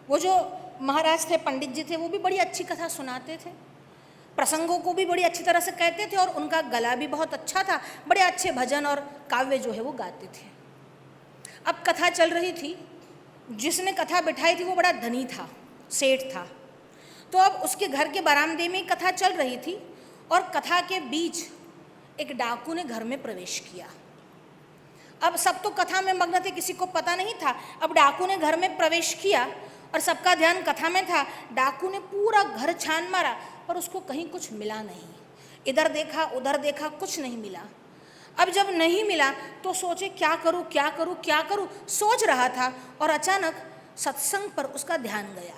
वो जो महाराज थे, पंडित जी थे, वो भी बड़ी अच्छी कथा सुनाते थे, प्रसंगों को भी बड़ी अच्छी तरह से कहते थे और उनका गला भी बहुत अच्छा था, बड़े अच्छे भजन और काव्य जो है वो गाते थे। अब कथा चल रही थी, जिसने कथा बिठाई थी वो बड़ा धनी था, सेठ था। तो अब उसके घर के बरामदे में कथा चल रही थी और कथा के बीच एक डाकू ने घर में प्रवेश किया। अब सब तो कथा में मग्न थे, किसी को पता नहीं था। अब डाकू ने घर में प्रवेश किया और सबका ध्यान कथा में था। डाकू ने पूरा घर छान मारा पर उसको कहीं कुछ मिला नहीं। इधर देखा, उधर देखा, कुछ नहीं मिला। अब जब नहीं मिला तो सोचे क्या करूं, क्या करूं, क्या करूं, सोच रहा था और अचानक सत्संग पर उसका ध्यान गया।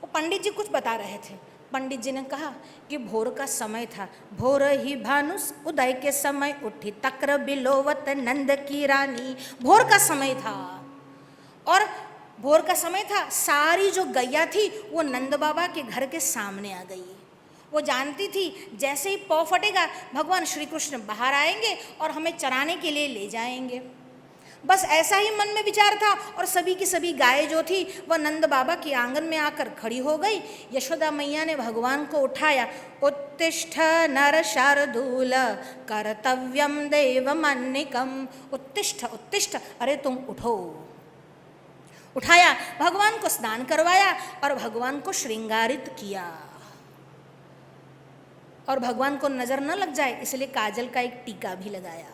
वो पंडित जी कुछ बता रहे थे। पंडित जी ने कहा कि भोर का समय था, भोर ही भानुस उदय के समय उठी तक्र बिलोवत नंद की रानी। भोर का समय था और भोर का समय था, सारी जो गैया थी वो नंद बाबा के घर के सामने आ गई। वो जानती थी जैसे ही पौ फटेगा भगवान श्री कृष्ण बाहर आएंगे और हमें चराने के लिए ले जाएंगे। बस ऐसा ही मन में विचार था और सभी की सभी गायें जो थी वह नंद बाबा के आंगन में आकर खड़ी हो गई। यशोदा मैया ने भगवान को उठाया। उत्तिष्ठ नर शार्दूल कर्तव्यम देवमान्निकम। उत्तिष्ठ उत्तिष्ठ, अरे तुम उठो। उठाया, भगवान को स्नान करवाया और भगवान को श्रृंगारित किया। और भगवान को नजर न लग जाए इसलिए काजल का एक टीका भी लगाया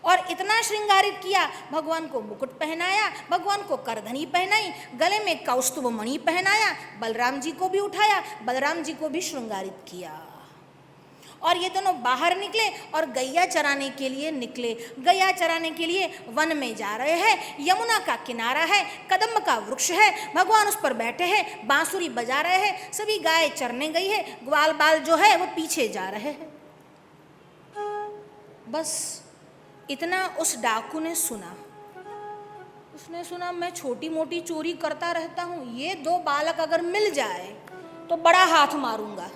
और इतना श्रृंगारित किया। भगवान को मुकुट पहनाया, भगवान को करधनी पहनाई, गले में कौस्तुभ मणि पहनाया। बलराम जी को भी उठाया, बलराम जी को भी श्रृंगारित किया। और ये दोनों बाहर निकले और गैया चराने के लिए निकले। गैया चराने के लिए वन में जा रहे हैं। यमुना का किनारा है, कदम्ब का वृक्ष है, भगवान उस पर बैठे हैं, बांसुरी बजा रहे हैं। सभी गाय चरने गई है, ग्वाल बाल जो है वो पीछे जा रहे हैं। बस इतना उस डाकू ने सुना। उसने सुना मैं छोटी मोटी चोरी करता रहता हूँ, ये दो बालक अगर मिल जाए तो बड़ा हाथ मारूंगा।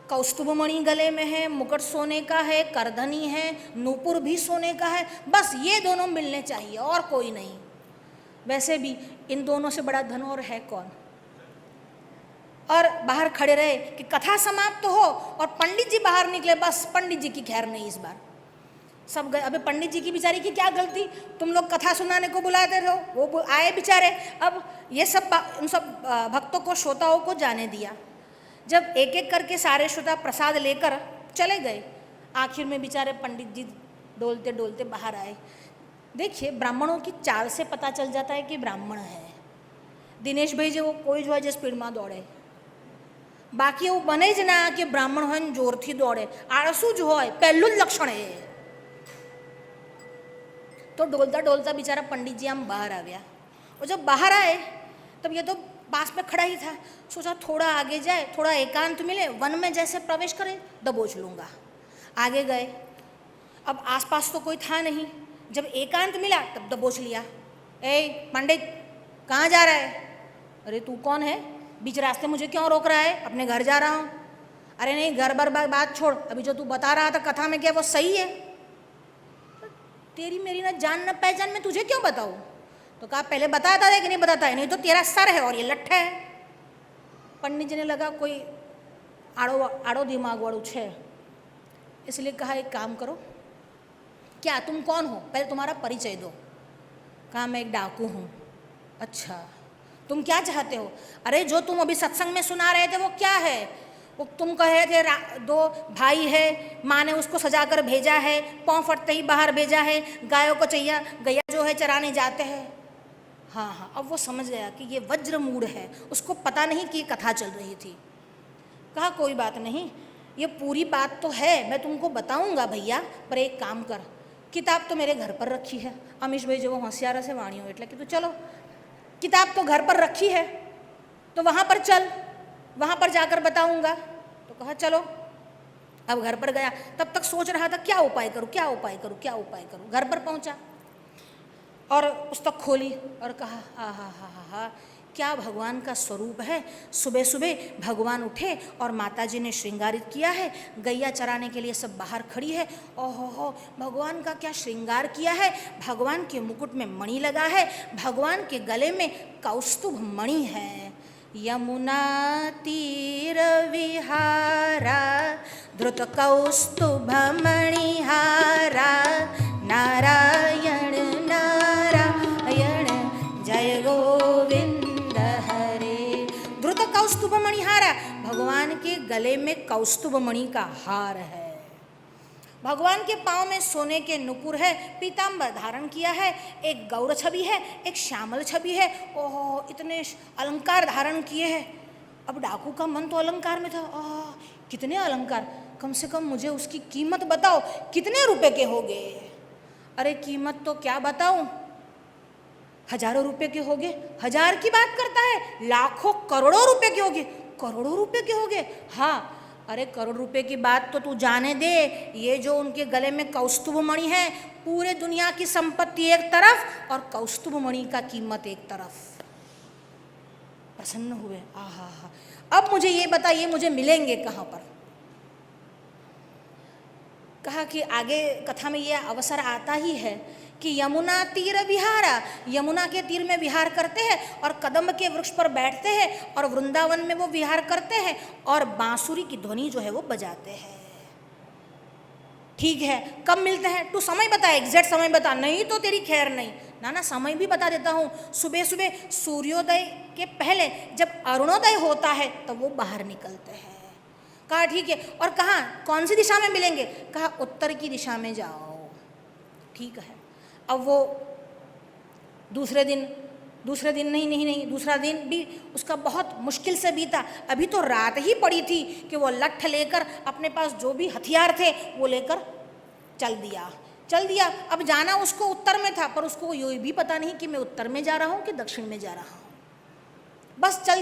कौस्तुभ मणि गले में है, मुकुट सोने का है, करधनी है, नूपुर भी सोने का है। बस ये दोनों मिलने चाहिए और कोई नहीं। वैसे भी इन दोनों से बड़ा धन और है कौन। और बाहर खड़े रहे कि कथा समाप्त हो और पंडित जी बाहर निकले। बस पंडित जी की खैर नहीं इस बार, सब गए। अबे पंडित जी की बेचारी की क्या गलती, तुम लोग कथा सुनाने को बुलाते रहो, वो आए बेचारे। अब ये सब उन सब भक्तों को, श्रोताओं को जाने दिया। जब एक एक करके सारे श्रोता प्रसाद लेकर चले गए, आखिर में बेचारे पंडित जी डोलते डोलते बाहर आए। देखिए ब्राह्मणों की चाल से पता चल जाता है कि ब्राह्मण है। दिनेश भाई जो कोई जो है जो स्पीड में दौड़े, बाकी वो बने ज ना कि ब्राह्मण हो जोर थी दौड़े। आळसू जो हो पहलू लक्षण है। तो डोलता डोलता बेचारा पंडित जी हम बाहर आ गया। और जब बाहर आए तब ये तो पास में खड़ा ही था। सोचा थोड़ा आगे जाए, थोड़ा एकांत मिले, वन में जैसे प्रवेश करे दबोच लूँगा। आगे गए, अब आसपास तो कोई था नहीं। जब एकांत मिला तब दबोच लिया। ए पंडित कहाँ जा रहा है? अरे तू कौन है, बीच रास्ते मुझे क्यों रोक रहा है? अपने घर जा रहा हूँ। अरे नहीं, घर बर बात छोड़, अभी जो तू बता रहा था कथा में क्या वो सही है? तेरी मेरी ना जान न पहचान, में तुझे क्यों बताऊँ? तो कहा पहले बताता है कि नहीं बताता है? नहीं तो तेरा सर है और ये लट्ठा है। पंडित जी ने लगा कोई आड़ो दिमाग वाड़ू छे, इसलिए कहा एक काम करो, क्या तुम कौन हो, पहले तुम्हारा परिचय दो। कहा मैं एक डाकू हूँ। अच्छा तुम क्या चाहते हो? अरे जो तुम अभी सत्संग में सुना रहे थे वो क्या है? वो तुम कहे थे दो भाई है, माँ ने उसको सजा कर भेजा है, पाँव फटते ही बाहर भेजा है, गायों को चाहिए, गैया जो है चराने जाते हैं। हाँ हाँ, अब वो समझ गया कि ये वज्र मूड है, उसको पता नहीं कि ये कथा चल रही थी। कहा कोई बात नहीं, ये पूरी बात तो है, मैं तुमको बताऊंगा भैया, पर एक काम कर, किताब तो मेरे घर पर रखी है। अमीश भाई जो होशियार से वाणियों એટલે कि तो चलो किताब तो घर पर रखी है, तो वहाँ पर चल, वहाँ पर जाकर बताऊंगा। तो कहा चलो। अब घर पर गया, तब तक सोच रहा था क्या उपाय करूँ, क्या उपाय करूँ, क्या उपाय करूँ। घर पर पहुँचा और पुस्तक खोली और कहा हा, क्या भगवान का स्वरूप है। सुबह सुबह भगवान उठे और माता जी ने श्रृंगारित किया है, गैया चराने के लिए सब बाहर खड़ी है। ओहो हो, भगवान का क्या श्रृंगार किया है। भगवान के मुकुट में मणि लगा है, भगवान के गले में कौस्तुभ मणि है। यमुना तीर विहारा धृत कौस्तुभ मणिहारा, नारायण नारायण जय गोविंद हरे। धृत कौस्तुभ मणिहारा, भगवान के गले में कौस्तुभ मणि का हार है। भगवान के पाँव में सोने के नुपुर है, पीताम्बर धारण किया है, एक गौर छवि है, एक श्यामल छवि है। ओहो, इतने अलंकार धारण किए हैं। अब डाकू का मन तो अलंकार में था। कितने अलंकार, कम से कम मुझे उसकी कीमत बताओ, कितने रुपए के होंगे। अरे कीमत तो क्या बताऊं, हजारों रुपए के होंगे। हजार की बात करता है, लाखों करोड़ों रुपए के होंगे, करोड़ों रुपए के होंगे। हाँ, अरे करोड़ रुपए की बात तो तू जाने दे, ये जो उनके गले में कौस्तुभ मणि है, पूरे दुनिया की संपत्ति एक तरफ और कौस्तुभ मणि का कीमत एक तरफ। प्रसन्न हुए। आहा, अब मुझे ये बता, ये मुझे मिलेंगे कहाँ पर। कहा कि आगे कथा में ये अवसर आता ही है कि यमुना तीर विहारा, यमुना के तीर में विहार करते हैं और कदम्ब के वृक्ष पर बैठते हैं और वृंदावन में वो विहार करते हैं और बांसुरी की ध्वनि जो है वो बजाते हैं। ठीक है, कब मिलते हैं, तू समय बता, एग्जैक्ट समय बता। नहीं तो तेरी खैर नहीं। ना समय भी बता देता हूँ। सुबह सुबह सूर्योदय के पहले जब अरुणोदय होता है तब वो बाहर निकलते हैं। कहा ठीक है, और कहाँ, कौन सी दिशा में मिलेंगे। कहा उत्तर की दिशा में जाओ। ठीक है। अब वो दूसरा दिन नहीं, दूसरा दिन भी उसका बहुत मुश्किल से बीता। अभी तो रात ही पड़ी थी कि वो लठ लेकर, अपने पास जो भी हथियार थे वो लेकर चल दिया। अब जाना उसको उत्तर में था, पर उसको ये भी पता नहीं कि मैं उत्तर में जा रहा हूँ कि दक्षिण में जा रहा हूँ। बस चल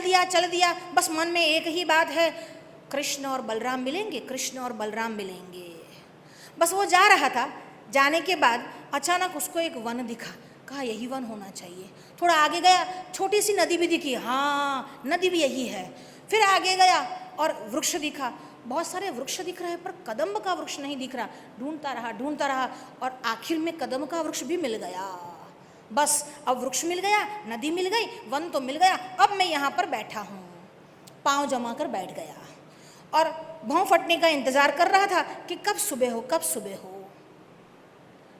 दिया। बस मन में एक ही बात है, कृष्ण और बलराम मिलेंगे, कृष्ण और बलराम मिलेंगे। बस वो जा रहा था। जाने के बाद अचानक उसको एक वन दिखा। कहा यही वन होना चाहिए। थोड़ा आगे गया, छोटी सी नदी भी दिखी। हाँ, नदी भी यही है। फिर आगे गया और वृक्ष दिखा। बहुत सारे वृक्ष दिख रहे पर कदम्ब का वृक्ष नहीं दिख रहा। ढूंढता रहा और आखिर में कदम्ब का वृक्ष भी मिल गया। बस अब वृक्ष मिल गया, नदी मिल गई, वन तो मिल गया। अब मैं यहाँ पर बैठा हूँ। पाँव जमा कर बैठ गया और भौं फटने का इंतजार कर रहा था कि कब सुबह हो।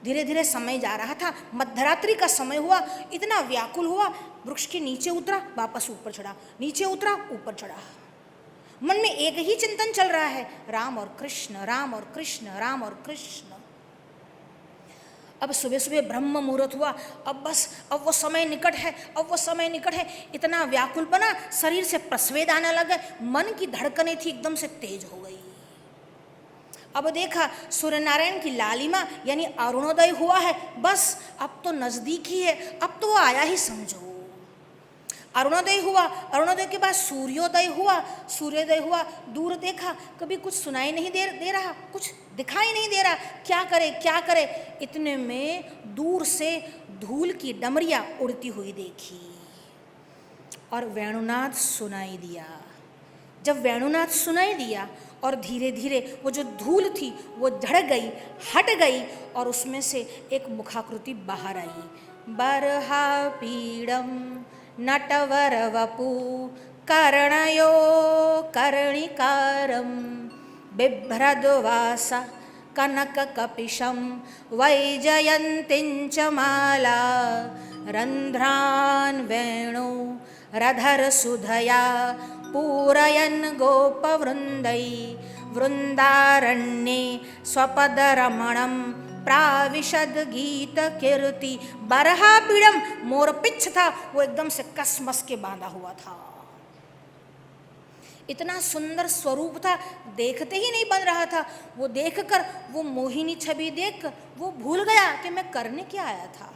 धीरे धीरे समय जा रहा था। मध्यरात्रि का समय हुआ। इतना व्याकुल हुआ, वृक्ष के नीचे उतरा, वापस ऊपर चढ़ा, नीचे उतरा, ऊपर चढ़ा। मन में एक ही चिंतन चल रहा है, राम और कृष्ण, राम और कृष्ण, राम और कृष्ण। अब सुबह सुबह ब्रह्म मुहूर्त हुआ। अब वो समय निकट है। इतना व्याकुल बना, शरीर से प्रस्वेद आने लगा। मन की धड़कनें थी एकदम से तेज हो गई। अब देखा सूर्य नारायण की लालिमा यानी अरुणोदय हुआ है। बस अब तो नजदीक ही है, अब तो वो आया ही समझो। अरुणोदय हुआ, अरुणोदय के बाद सूर्योदय हुआ। दूर देखा, कभी कुछ सुनाई नहीं दे रहा, कुछ दिखाई नहीं दे रहा। क्या करे। इतने में दूर से धूल की डमरियाँ उड़ती हुई देखी और वेणुनाद सुनाई दिया। जब वेणुनाद सुनाई दिया और धीरे धीरे वो जो धूल थी वो झड़ गई, हट गई और उसमें से एक मुखाकृति बाहर आई। बरहा पीड़म नटवर वपु कर्णयो कर्णिकारं बिभ्रद्वासा कनक कपिशं वैजयन्तीं च माला रन्ध्रान् वेणु रधर सुधया पूरयन् गोपवृन्दै वृन्दारण्ये स्वपदरमणं प्राविशद गीत कीर्ति। बरहा पीड़म मोरपिच्छ था, वो एकदम से कसमस के बांधा हुआ था। इतना सुंदर स्वरूप था, देखते ही नहीं बन रहा था। वो देखकर, वो मोहिनी छवि देखकर वो भूल गया कि मैं करने क्या आया था।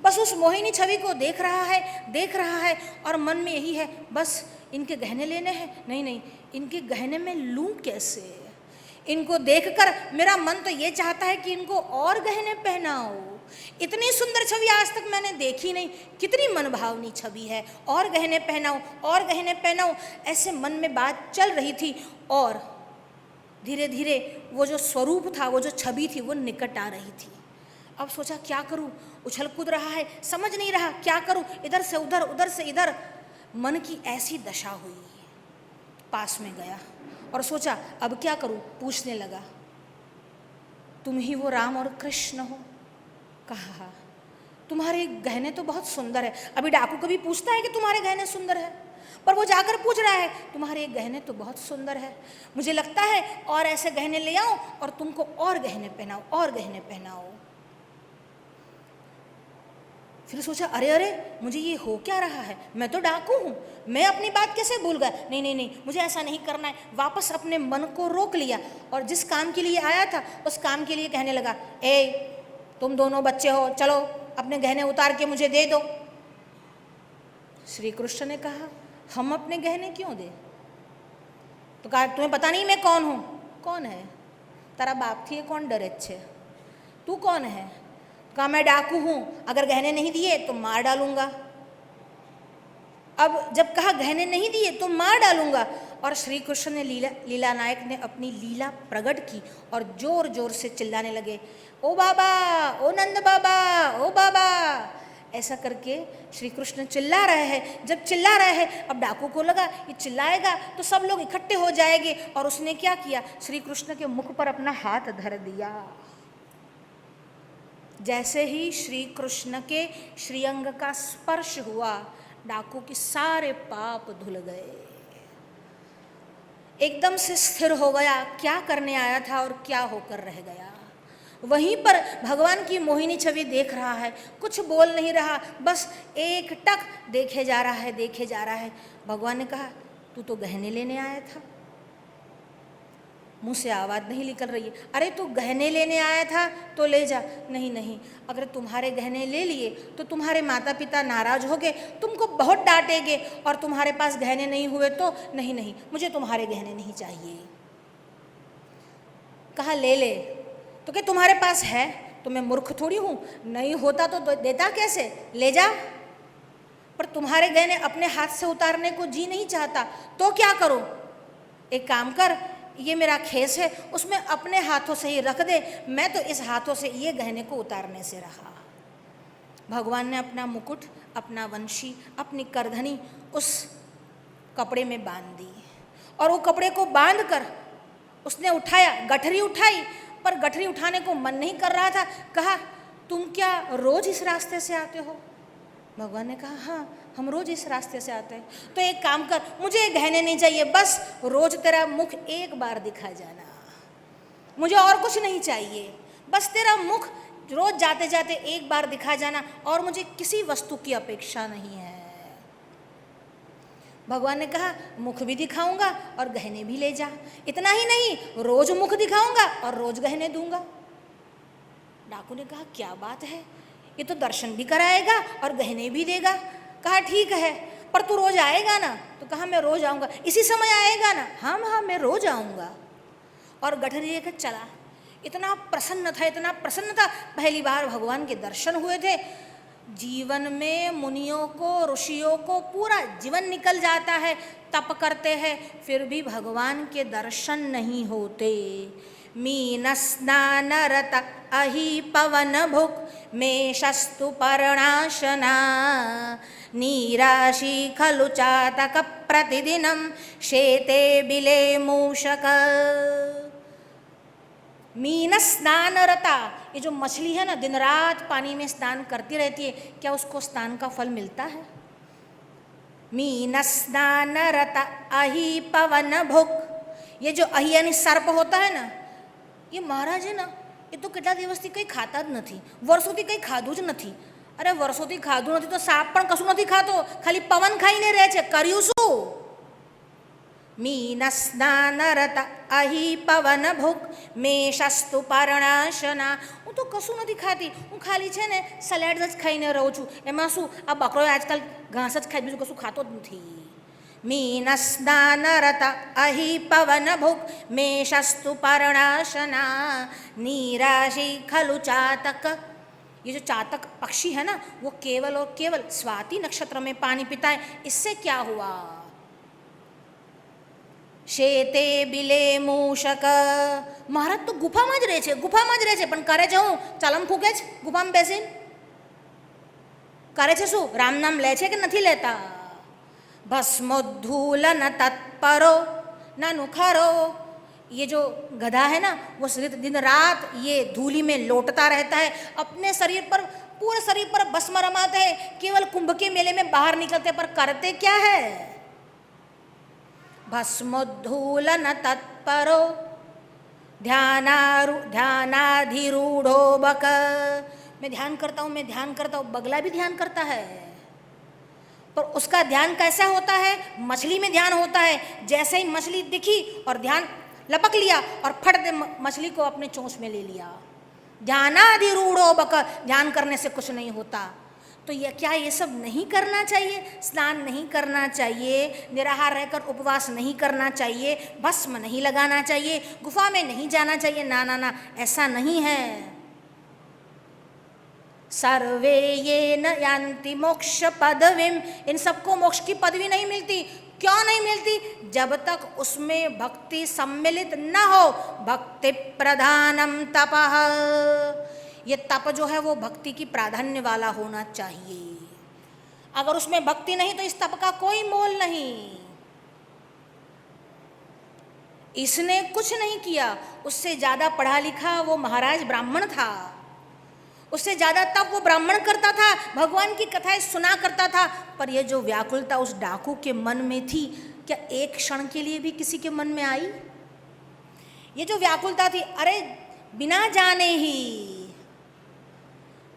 बस उस मोहिनी छवि को देख रहा है और मन में यही है, बस इनके गहने लेने हैं। नहीं नहीं, इनके गहने में लूं कैसे? इनको देखकर मेरा मन तो ये चाहता है कि इनको और गहने पहनाओ। इतनी सुंदर छवि आज तक मैंने देखी नहीं, कितनी मनभावनी छवि है, और गहने पहनाओ और गहने पहनाओ, ऐसे मन में बात चल रही थी। और धीरे धीरे वो जो स्वरूप था, वो जो छवि थी, वो निकट आ रही थी। अब सोचा क्या करूं, उछल कूद रहा है, समझ नहीं रहा क्या करूं, इधर से उधर, उधर से इधर। मन की ऐसी दशा हुई, पास में गया और सोचा अब क्या करूं। पूछने लगा, तुम ही वो राम और कृष्ण हो? कहा, तुम्हारे गहने तो बहुत सुंदर है। अभी डाकू कभी पूछता है कि तुम्हारे गहने सुंदर है, पर वो जाकर पूछ रहा है तुम्हारे गहने तो बहुत सुंदर है। मुझे लगता है और ऐसे गहने ले आओ और तुमको और गहने पहनाओ, और गहने पहनाओ। फिर सोचा अरे अरे, मुझे ये हो क्या रहा है, मैं तो डाकू हूँ, मैं अपनी बात कैसे भूल गया। नहीं नहीं नहीं, मुझे ऐसा नहीं करना है। वापस अपने मन को रोक लिया और जिस काम के लिए आया था उस काम के लिए कहने लगा, ए तुम दोनों बच्चे हो, चलो अपने गहने उतार के मुझे दे दो। श्री कृष्ण ने कहा, हम अपने गहने क्यों दे? तो कहा, तुम्हें पता नहीं मैं कौन हूँ? कौन है? तारा बाप थी कौन डरे छे, तू कौन है? कहा, मैं डाकू हूँ, अगर गहने नहीं दिए तो मार डालूंगा। अब जब कहा गहने नहीं दिए तो मार डालूंगा, और श्री कृष्ण ने लीला नायक ने अपनी लीला प्रकट की और जोर जोर से चिल्लाने लगे, ओ बाबा, ओ नंद बाबा, ओ बाबा। ऐसा करके श्री कृष्ण चिल्ला रहे हैं। जब चिल्ला रहे हैं, अब डाकू को लगा ये चिल्लाएगा तो सब लोग इकट्ठे हो जाएंगे, और उसने क्या किया, श्री कृष्ण के मुख पर अपना हाथ धर दिया। जैसे ही श्री कृष्ण के श्रीअंग का स्पर्श हुआ, डाकू के सारे पाप धुल गए, एकदम से स्थिर हो गया, क्या करने आया था और क्या होकर रह गया। वहीं पर भगवान की मोहिनी छवि देख रहा है, कुछ बोल नहीं रहा, बस एक टक देखे जा रहा है, देखे जा रहा है। भगवान ने कहा, तू तो गहने लेने आया था। मुंह से आवाज़ नहीं निकल रही है, अरे तू गहने लेने आया था तो ले जा। नहीं नहीं, अगर तुम्हारे गहने ले लिए तो तुम्हारे माता पिता नाराज हो गए, तुमको बहुत डांटेंगे, और तुम्हारे पास गहने नहीं हुए तो नहीं नहीं, मुझे तुम्हारे गहने नहीं चाहिए। कहा ले ले, तो क्या तुम्हारे पास है? तो मैं मूर्ख थोड़ी हूँ, नहीं होता तो देता कैसे, ले जा। पर तुम्हारे गहने अपने हाथ से उतारने को जी नहीं चाहता, तो क्या करो? एक काम कर, ये मेरा खेस है, उसमें अपने हाथों से ही रख दे, मैं तो इस हाथों से ये गहने को उतारने से रहा। भगवान ने अपना मुकुट, अपना वंशी, अपनी करधनी उस कपड़े में बांध दी, और वो कपड़े को बांध कर उसने उठाया, गठरी उठाई, पर गठरी उठाने को मन नहीं कर रहा था। कहा, तुम क्या रोज इस रास्ते से आते हो? भगवान ने कहा, हाँ हम रोज इस रास्ते से आते हैं। तो एक काम कर, मुझे गहने नहीं चाहिए, बस रोज तेरा मुख एक बार दिखा जाना, मुझे और कुछ नहीं चाहिए, बस तेरा मुख रोज जाते जाते एक बार दिखा जाना, और मुझे किसी वस्तु की अपेक्षा नहीं है। भगवान ने कहा, मुख भी दिखाऊंगा और गहने भी ले जा। इतना ही नहीं, रोज मुख दिखाऊंगा और रोज गहने दूंगा। डाकू ने कहा, क्या बात है, ये तो दर्शन भी कराएगा और गहने भी देगा। कहा, ठीक है, पर तू रोज आएगा ना? तो कहा, मैं रोज आऊँगा। इसी समय आएगा ना? हाँ हाँ, मैं रोज आऊँगा। और गठरी लेकर चला। इतना प्रसन्न था, इतना प्रसन्न था, पहली बार भगवान के दर्शन हुए थे। जीवन में मुनियों को, ऋषियों को पूरा जीवन निकल जाता है, तप करते हैं, फिर भी भगवान के दर्शन नहीं होते। मीन स्नानरत अहि पवन भुक् मेषस्तु पर्णाशना नीराशी खलु चातक प्रतिदिनं शेते बिले मूषक। मीन स्नानरता, ये जो मछली है ना, दिन रात पानी में स्नान करती रहती है, क्या उसको स्नान का फल मिलता है? मीन स्नान रत अहि पवन भुक। ये जो अहि यानी सर्प होता है ना, ये महाराज है ना, એ તો કેટલા દિવસથી કંઈ ખાતા જ નથી, વર્ષોથી કંઈ ખાધું જ નથી. અરે વર્ષોથી ખાધું નથી તો સાપ પણ કશું નથી ખાતો, ખાલી પવન ખાઈને રહે છે. કર્યું શું? મીન સ્નાન રત અહિ પવન ભુક મે શસ્તુ પર્ણાશના. હું તો કશું નથી ખાતી, હું ખાલી છે ને સલાડ જ ખાઈને રહું છું. એમાં શું, આ બકરો આજકાલ ઘાસ જ ખાય, બીજું કશું ખાતો જ નથી. मीन स्नान रत अहि पवन भुक मे शस्तु पर्णाशना नीराशि खलु चातक. ये जो चातक पक्षी है ना, वो केवल और केवल स्वाति नक्षत्र में पानी पीता है. इससे क्या हुआ? शेते बिले मूषक. महाराज तो गुफाમાં જ રહે છે, ગુફામાં જ રહે છે, પણ કરે છે હું ચાલમ ફૂકે જ ગુફામાં બેસીને. કરે છે શું? રામ નામ લે છે કે નથી લેતા? भस्मोद्धूलन तत्परो नानु खरो. ये जो गधा है ना, वो दिन रात ये धूली में लौटता रहता है, अपने शरीर पर, पूरे शरीर पर भस्म रमाते हैं. केवल कुंभ के मेले में बाहर निकलते, पर करते क्या है? भस्मोद्धूलन तत्परो ध्यानाधिरूढ़ो बक. मैं ध्यान करता हूँ, मैं ध्यान करता हूँ. बगला भी ध्यान करता है, पर उसका ध्यान कैसा होता है? मछली में ध्यान होता है. जैसे ही मछली दिखी और ध्यान लपक लिया और फट दे मछली को अपने चोंच में ले लिया. ध्यानाधिरूढ़ो बक. ध्यान करने से कुछ नहीं होता. तो ये क्या ये सब नहीं करना चाहिए? स्नान नहीं करना चाहिए, निराहार रहकर उपवास नहीं करना चाहिए, भस्म नहीं लगाना चाहिए, गुफा में नहीं जाना चाहिए. ना ना ना, ऐसा नहीं है. सर्वे ये न यान्ति मोक्ष पदवीम. इन सबको मोक्ष की पदवी नहीं मिलती. क्यों नहीं मिलती? जब तक उसमें भक्ति सम्मिलित न हो. भक्ति प्रधानम तपः. ये तप जो है वो भक्ति की प्राधान्य वाला होना चाहिए. अगर उसमें भक्ति नहीं तो इस तप का कोई मोल नहीं. इसने कुछ नहीं किया, उससे ज्यादा पढ़ा लिखा वो महाराज ब्राह्मण था, उससे ज़्यादा तप वो ब्राह्मण करता था, भगवान की कथाएं सुना करता था. पर ये जो व्याकुलता उस डाकू के मन में थी, क्या एक क्षण के लिए भी किसी के मन में आई? ये जो व्याकुलता थी, अरे बिना जाने ही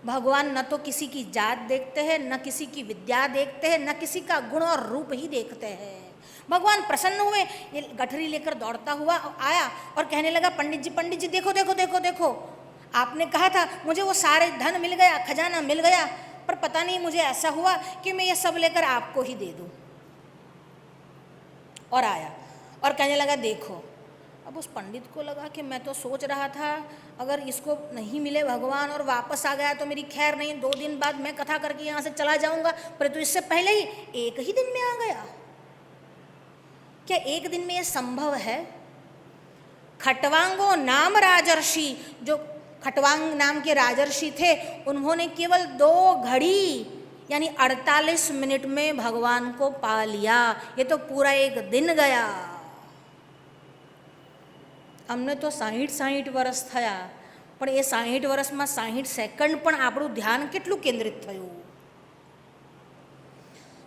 भगवान न तो किसी की जात देखते हैं, न किसी की विद्या देखते हैं, न किसी का गुण और रूप ही देखते हैं. भगवान प्रसन्न हुए. ये गठरी लेकर दौड़ता हुआ आया और कहने लगा, पंडित जी देखो देखो देखो देखो, आपने कहा था मुझे वो सारे धन मिल गया, खजाना मिल गया, पर पता नहीं मुझे ऐसा हुआ कि मैं ये सब लेकर आपको ही दे दूं. और आया और कहने लगा देखो. अब उस पंडित को लगा कि मैं तो सोच रहा था अगर इसको नहीं मिले भगवान और वापस आ गया तो मेरी खैर नहीं, 2 दिन बाद मैं कथा करके यहाँ से चला जाऊंगा, पर तो इससे पहले ही 1 ही दिन में आ गया. क्या 1 दिन में ये संभव है? खटवांगो नाम राजर्षि, जो खटवांग नाम के राजर्षि थे, उन्होंने केवल 2 घड़ी यानी 48 मिनट में भगवान को पा लिया. ये तो पूरा 1 दिन गया. અમને તો 60 વર્ષ થયા, પણ એ 60 વર્ષમાં 60 સેકન્ડ પણ આપણું ध्यान કેટલું કેન્દ્રિત થયું.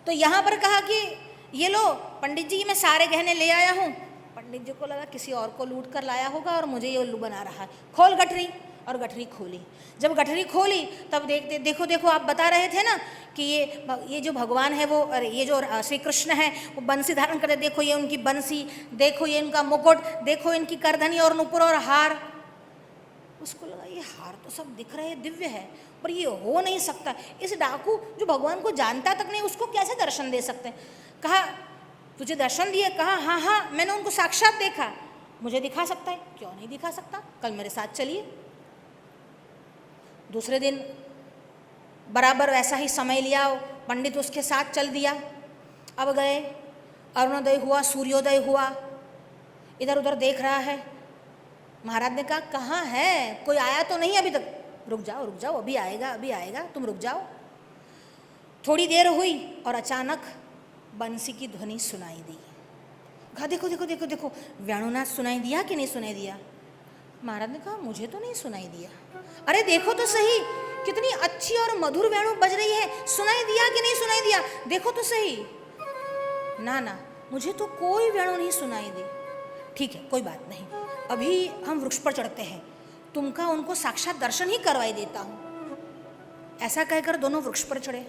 तो यहाँ पर कहा कि ये लो पंडित जी, मैं सारे गहने ले आया हूँ. पंडित जी को लगा किसी और को लूट कर लाया होगा और मुझे ये उल्लू बना रहा है. खोल गठरी. और गठरी खोली. जब गठरी खोली तब देखते, देखो देखो आप बता रहे थे ना कि ये जो भगवान है वो, ये जो श्री कृष्ण है वो बंसी धारण करते. देखो ये उनकी बंसी, देखो ये इनका मुकुट, देखो इनकी करधनी और नुपुर और हार. उसको लगा ये हार तो सब दिख रहे हैं, दिव्य है, पर ये हो नहीं सकता. इस डाकू जो भगवान को जानता तक नहीं, उसको कैसे दर्शन दे सकते? कहा तुझे दर्शन दिए? कहा हाँ हाँ, मैंने उनको साक्षात देखा. मुझे दिखा सकता है? क्यों नहीं दिखा सकता, कल मेरे साथ चलिए. दूसरे दिन बराबर वैसा ही समय लिया, पंडित उसके साथ चल दिया. अब गए, अरुणोदय हुआ, सूर्योदय हुआ, इधर उधर देख रहा है. महाराज ने कहा कहाँ है, कोई आया तो नहीं अभी तक? रुक जाओ, अभी आएगा, तुम रुक जाओ. थोड़ी देर हुई और अचानक बंसी की ध्वनि सुनाई दी. कहा देखो देखो देखो देखो, वेणुनाथ सुनाई दिया कि नहीं सुनाई दिया? महाराज ने कहा मुझे तो नहीं सुनाई दिया. अरे देखो तो सही, कितनी अच्छी और मधुर वेणु बज रही है, सुनाई दिया कि नहीं सुनाई दिया? देखो तो सही. ना ना, मुझे तो कोई वेणु नहीं सुनाई दी। ठीक है, कोई बात नहीं, अभी हम वृक्ष पर चढ़ते हैं, तुमका उनको साक्षात दर्शन ही करवाई देता हूँ। ऐसा कहकर दोनों वृक्ष पर चढ़े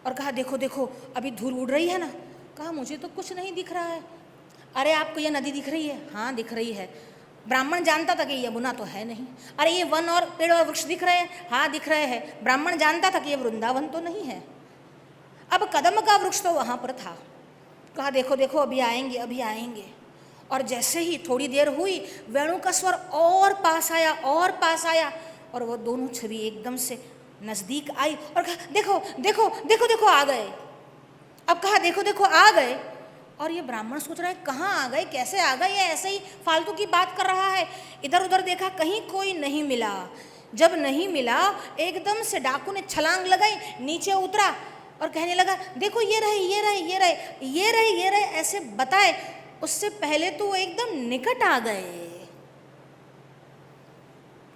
और कहा देखो देखो अभी धूल उड़ रही है ना। कहा मुझे तो कुछ नहीं दिख रहा है। अरे आपको ये नदी दिख रही है? हाँ दिख रही है। ब्राह्मण जानता था कि यमुना तो है नहीं। अरे ये वन और पेड़ और वृक्ष दिख रहे हैं? हाँ दिख रहे हैं। ब्राह्मण जानता था कि ये वृंदावन तो नहीं है। अब कदम का वृक्ष तो वहाँ पर था। कहा देखो देखो अभी आएंगे अभी आएंगे। और जैसे ही थोड़ी देर हुई वेणु का स्वर और पास आया और पास आया और वो दोनों छवि एकदम से नजदीक आई और कहा देखो देखो देखो देखो आ गए। अब कहा देखो देखो आ गए और ये ब्राह्मण सोच रहा है कहाँ आ गए, कैसे आ गए, ये ऐसे ही फालतू की बात कर रहा है। इधर उधर देखा कहीं कोई नहीं मिला। जब नहीं मिला एकदम से डाकू ने छलांग लगाई, नीचे उतरा और कहने लगा देखो ये रहे ये रहे ये रहे ये रहे ये रहे, ऐसे बताए। उससे पहले तो वो एकदम निकट आ गए।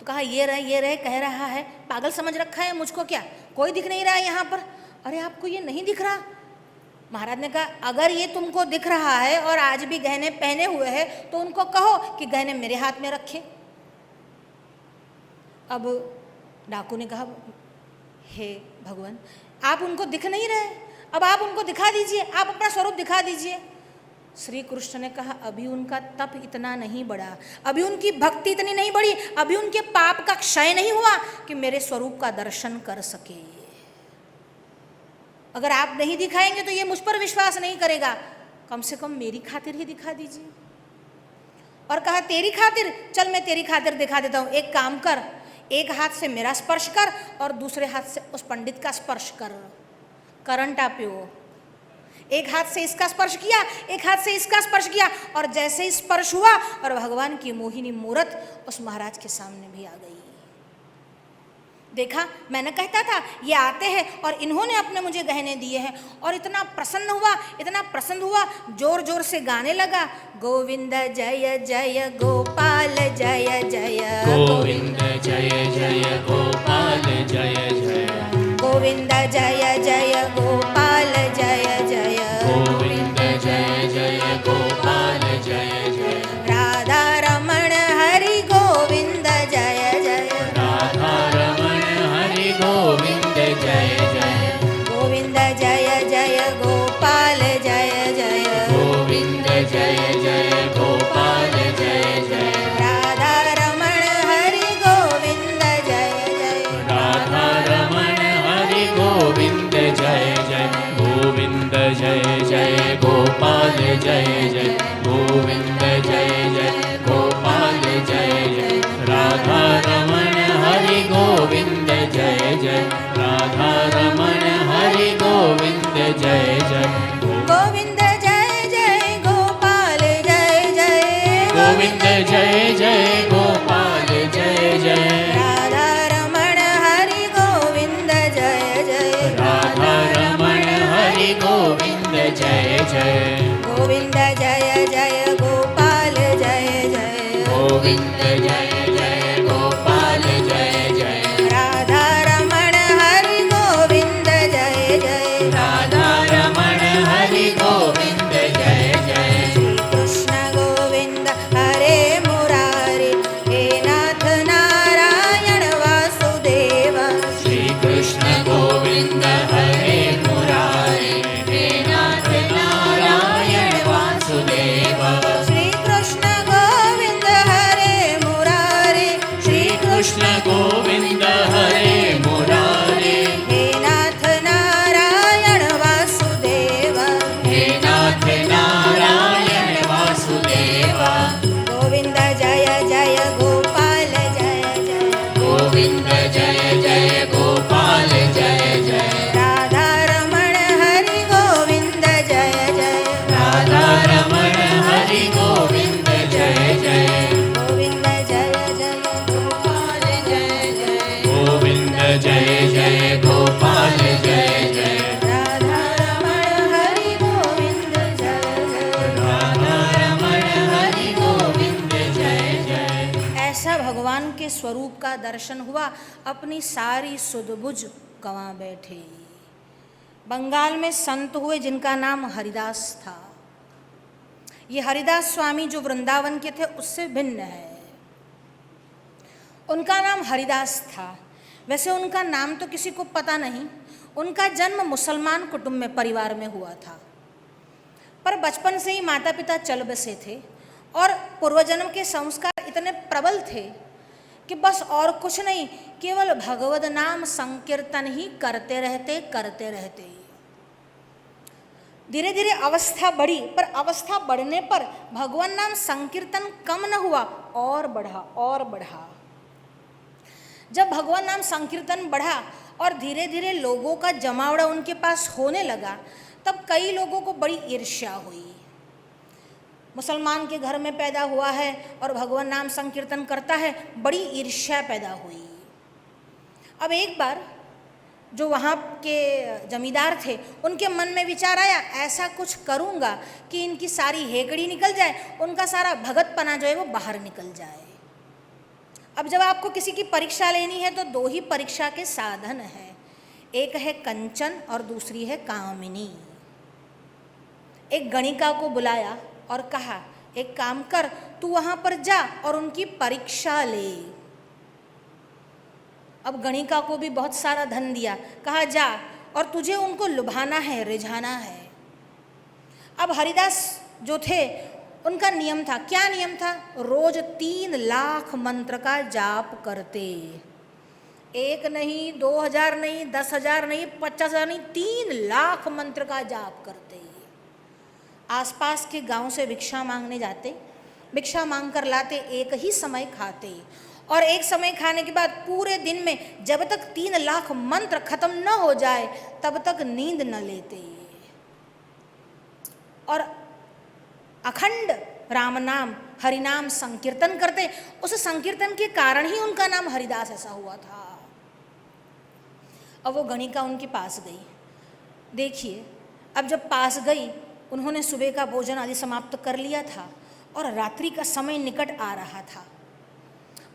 तो कहा ये रहे कह रहा है, पागल समझ रखा है मुझको क्या, कोई दिख नहीं रहा है यहाँ पर। अरे आपको ये नहीं दिख रहा? महाराज ने कहा अगर ये तुमको दिख रहा है और आज भी गहने पहने हुए हैं तो उनको कहो कि गहने मेरे हाथ में रखे। अब डाकू ने कहा हे भगवान आप उनको दिख नहीं रहे, अब आप उनको दिखा दीजिए, आप अपना स्वरूप दिखा दीजिए। श्री कृष्ण ने कहा अभी उनका तप इतना नहीं बढ़ा, अभी उनकी भक्ति इतनी नहीं बढ़ी, अभी उनके पाप का क्षय नहीं हुआ कि मेरे स्वरूप का दर्शन कर सके। अगर आप नहीं दिखाएंगे तो ये मुझ पर विश्वास नहीं करेगा, कम से कम मेरी खातिर ही दिखा दीजिए। और कहा तेरी खातिर, चल मैं तेरी खातिर दिखा देता हूँ। एक काम कर, एक हाथ से मेरा स्पर्श कर और दूसरे हाथ से उस पंडित का स्पर्श कर, करंट पियो। एक हाथ से इसका स्पर्श किया, एक हाथ से इसका स्पर्श किया और जैसे ही स्पर्श हुआ और भगवान की मोहिनी मूर्त उस महाराज के सामने भी आ गई। देखा, मैंने कहता था ये आते हैं और इन्होंने अपने मुझे गहने दिए हैं। और इतना प्रसन्न हुआ, इतना प्रसन्न हुआ, जोर जोर से गाने लगा गोविंद जय जय गोपाल जय जय, गोविंद जय जय गोपाल जय जय, गोविंद जय जय गोपाल जय जय, गोविंद जय जय गोपाल जय जय, राधा रमण हरि गोविंद जय जय, राधा रमण हरि गोविंद जय जय, गोविंद जय जय गोपाल जय जय, गोविंद जय जय गोपाल जय जय, राधा रमण हरि गोविंद जय जय, राधा रमण हरि गोविंद जय जय, गोविंद जय जय गोपाल जय जय, गोविंद जय जय गोपाल जय जय, राधा रमण हरि गोविंद जय जय, राधा रमण हरि गोविंद जय जय, गोविंद जय जय गोपाल जय जय, गोविंद जय जय गोपाल जय जय, राधा रमण हरि गोविंद जय जय, राधा रमण हरि गोविंद जय जय, गोविंद जय जय गोपाल जय जय, गोविंद जय जय गोपाल जय जय, राधा रमण हरि गोविंद जय जय, राधा रमण हरि गोविंद जय जय, श्री कृष्ण गोविंद हरे मुरारी, हे नाथ नारायण वासुदेव, श्री कृष्ण गोविंद हरे मुरारी, हे नाथ नारायण वासुदेव, श्री कृष्ण गोविंद हरे मुरारी, श्री कृष्ण गोविंद हरे मुरारी, हे नाथ नारायण वासुदेव, हे नाथ नारायण वासुदेव, गोविंद जय जय गोपाल जय जय, गोविंद जय जय गोपाल जय जय, राधा रमण हरि गोविंद जय जय, राधा रमण हरि गोविंद जय जय, गोविंद जय जय गोपाल जय जय, गोविंद जय जय गोपाल जय जय, राधा रमण हरि गोविंद जय जय, राधा रमण हरि गोविंद जय जय। ऐसा भगवान के स्वरूप का दर्शन हुआ, अपनी सारी सुध बुझ गंवा बैठे। बंगाल में संत हुए जिनका नाम हरिदास था। ये हरिदास स्वामी जो वृंदावन के थे उससे भिन्न है। उनका नाम हरिदास था। वैसे उनका नाम तो किसी को पता नहीं। उनका जन्म मुसलमान कुटुंब में, परिवार में हुआ था, पर बचपन से ही माता पिता चल बसे थे और पूर्वजन्म के संस्कार इतने प्रबल थे कि बस और कुछ नहीं, केवल भगवद नाम संकीर्तन ही करते रहते। धीरे धीरे अवस्था बढ़ी, पर अवस्था बढ़ने पर भगवान नाम संकीर्तन कम न हुआ, और बढ़ा। जब भगवान नाम संकीर्तन बढ़ा और धीरे धीरे लोगों का जमावड़ा उनके पास होने लगा, तब कई लोगों को बड़ी ईर्ष्या हुई। मुसलमान के घर में पैदा हुआ है और भगवान नाम संकीर्तन करता है, बड़ी ईर्ष्या पैदा हुई। अब एक बार जो वहाँ के जमींदार थे, उनके मन में विचार आया, ऐसा कुछ करूँगा कि इनकी सारी हेकड़ी निकल जाए, उनका सारा भगतपना जो है वो बाहर निकल जाए। अब जब आपको किसी की परीक्षा लेनी है तो दो ही परीक्षा के साधन है, एक है कंचन और दूसरी है कामिनी। एक गणिका को बुलाया और कहा, एक काम कर, तू वहाँ पर जा और उनकी परीक्षा ले। अब गणिका को भी बहुत सारा धन दिया, कहा जा और तुझे उनको लुभाना है, रिझाना है। अब हरिदास जो थे उनका नियम था, क्या नियम था? रोज 3 लाख मंत्र का जाप करते। 1 नहीं, 2000 नहीं, 10,000 नहीं, 50,000 नहीं, 3 लाख मंत्र का जाप करते। आसपास के गांव से भिक्षा मांगने जाते, भिक्षा मांग कर लाते, एक ही समय खाते और एक समय खाने के बाद पूरे दिन में जब तक 3 लाख मंत्र खत्म न हो जाए तब तक नींद न लेते और अखंड राम नाम हरिनाम संकीर्तन करते। उस संकीर्तन के कारण ही उनका नाम हरिदास ऐसा हुआ था। अब वो गणिका उनके पास गई। देखिए, अब जब पास गई, उन्होंने सुबह का भोजन आदि समाप्त कर लिया था और रात्रि का समय निकट आ रहा था।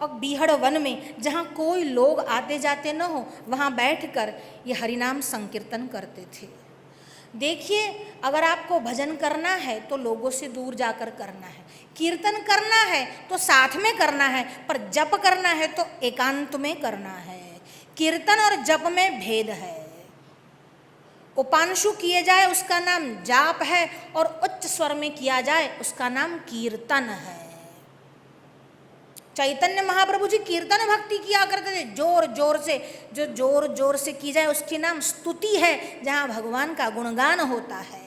और बीहड़ वन में जहाँ कोई लोग आते जाते न हो, वहाँ बैठकर ये हरिनाम संकीर्तन करते थे। देखिए, अगर आपको भजन करना है तो लोगों से दूर जाकर करना है, कीर्तन करना है तो साथ में करना है, पर जप करना है तो एकांत में करना है। कीर्तन और जप में भेद है। उपांशु किए जाए उसका नाम जाप है और उच्च स्वर में किया जाए उसका नाम कीर्तन है। चैतन्य महाप्रभु जी कीर्तन भक्ति किया करते थे, जोर जोर से। जो जोर जोर से की जाए उसकी नाम स्तुति है, जहाँ भगवान का गुणगान होता है।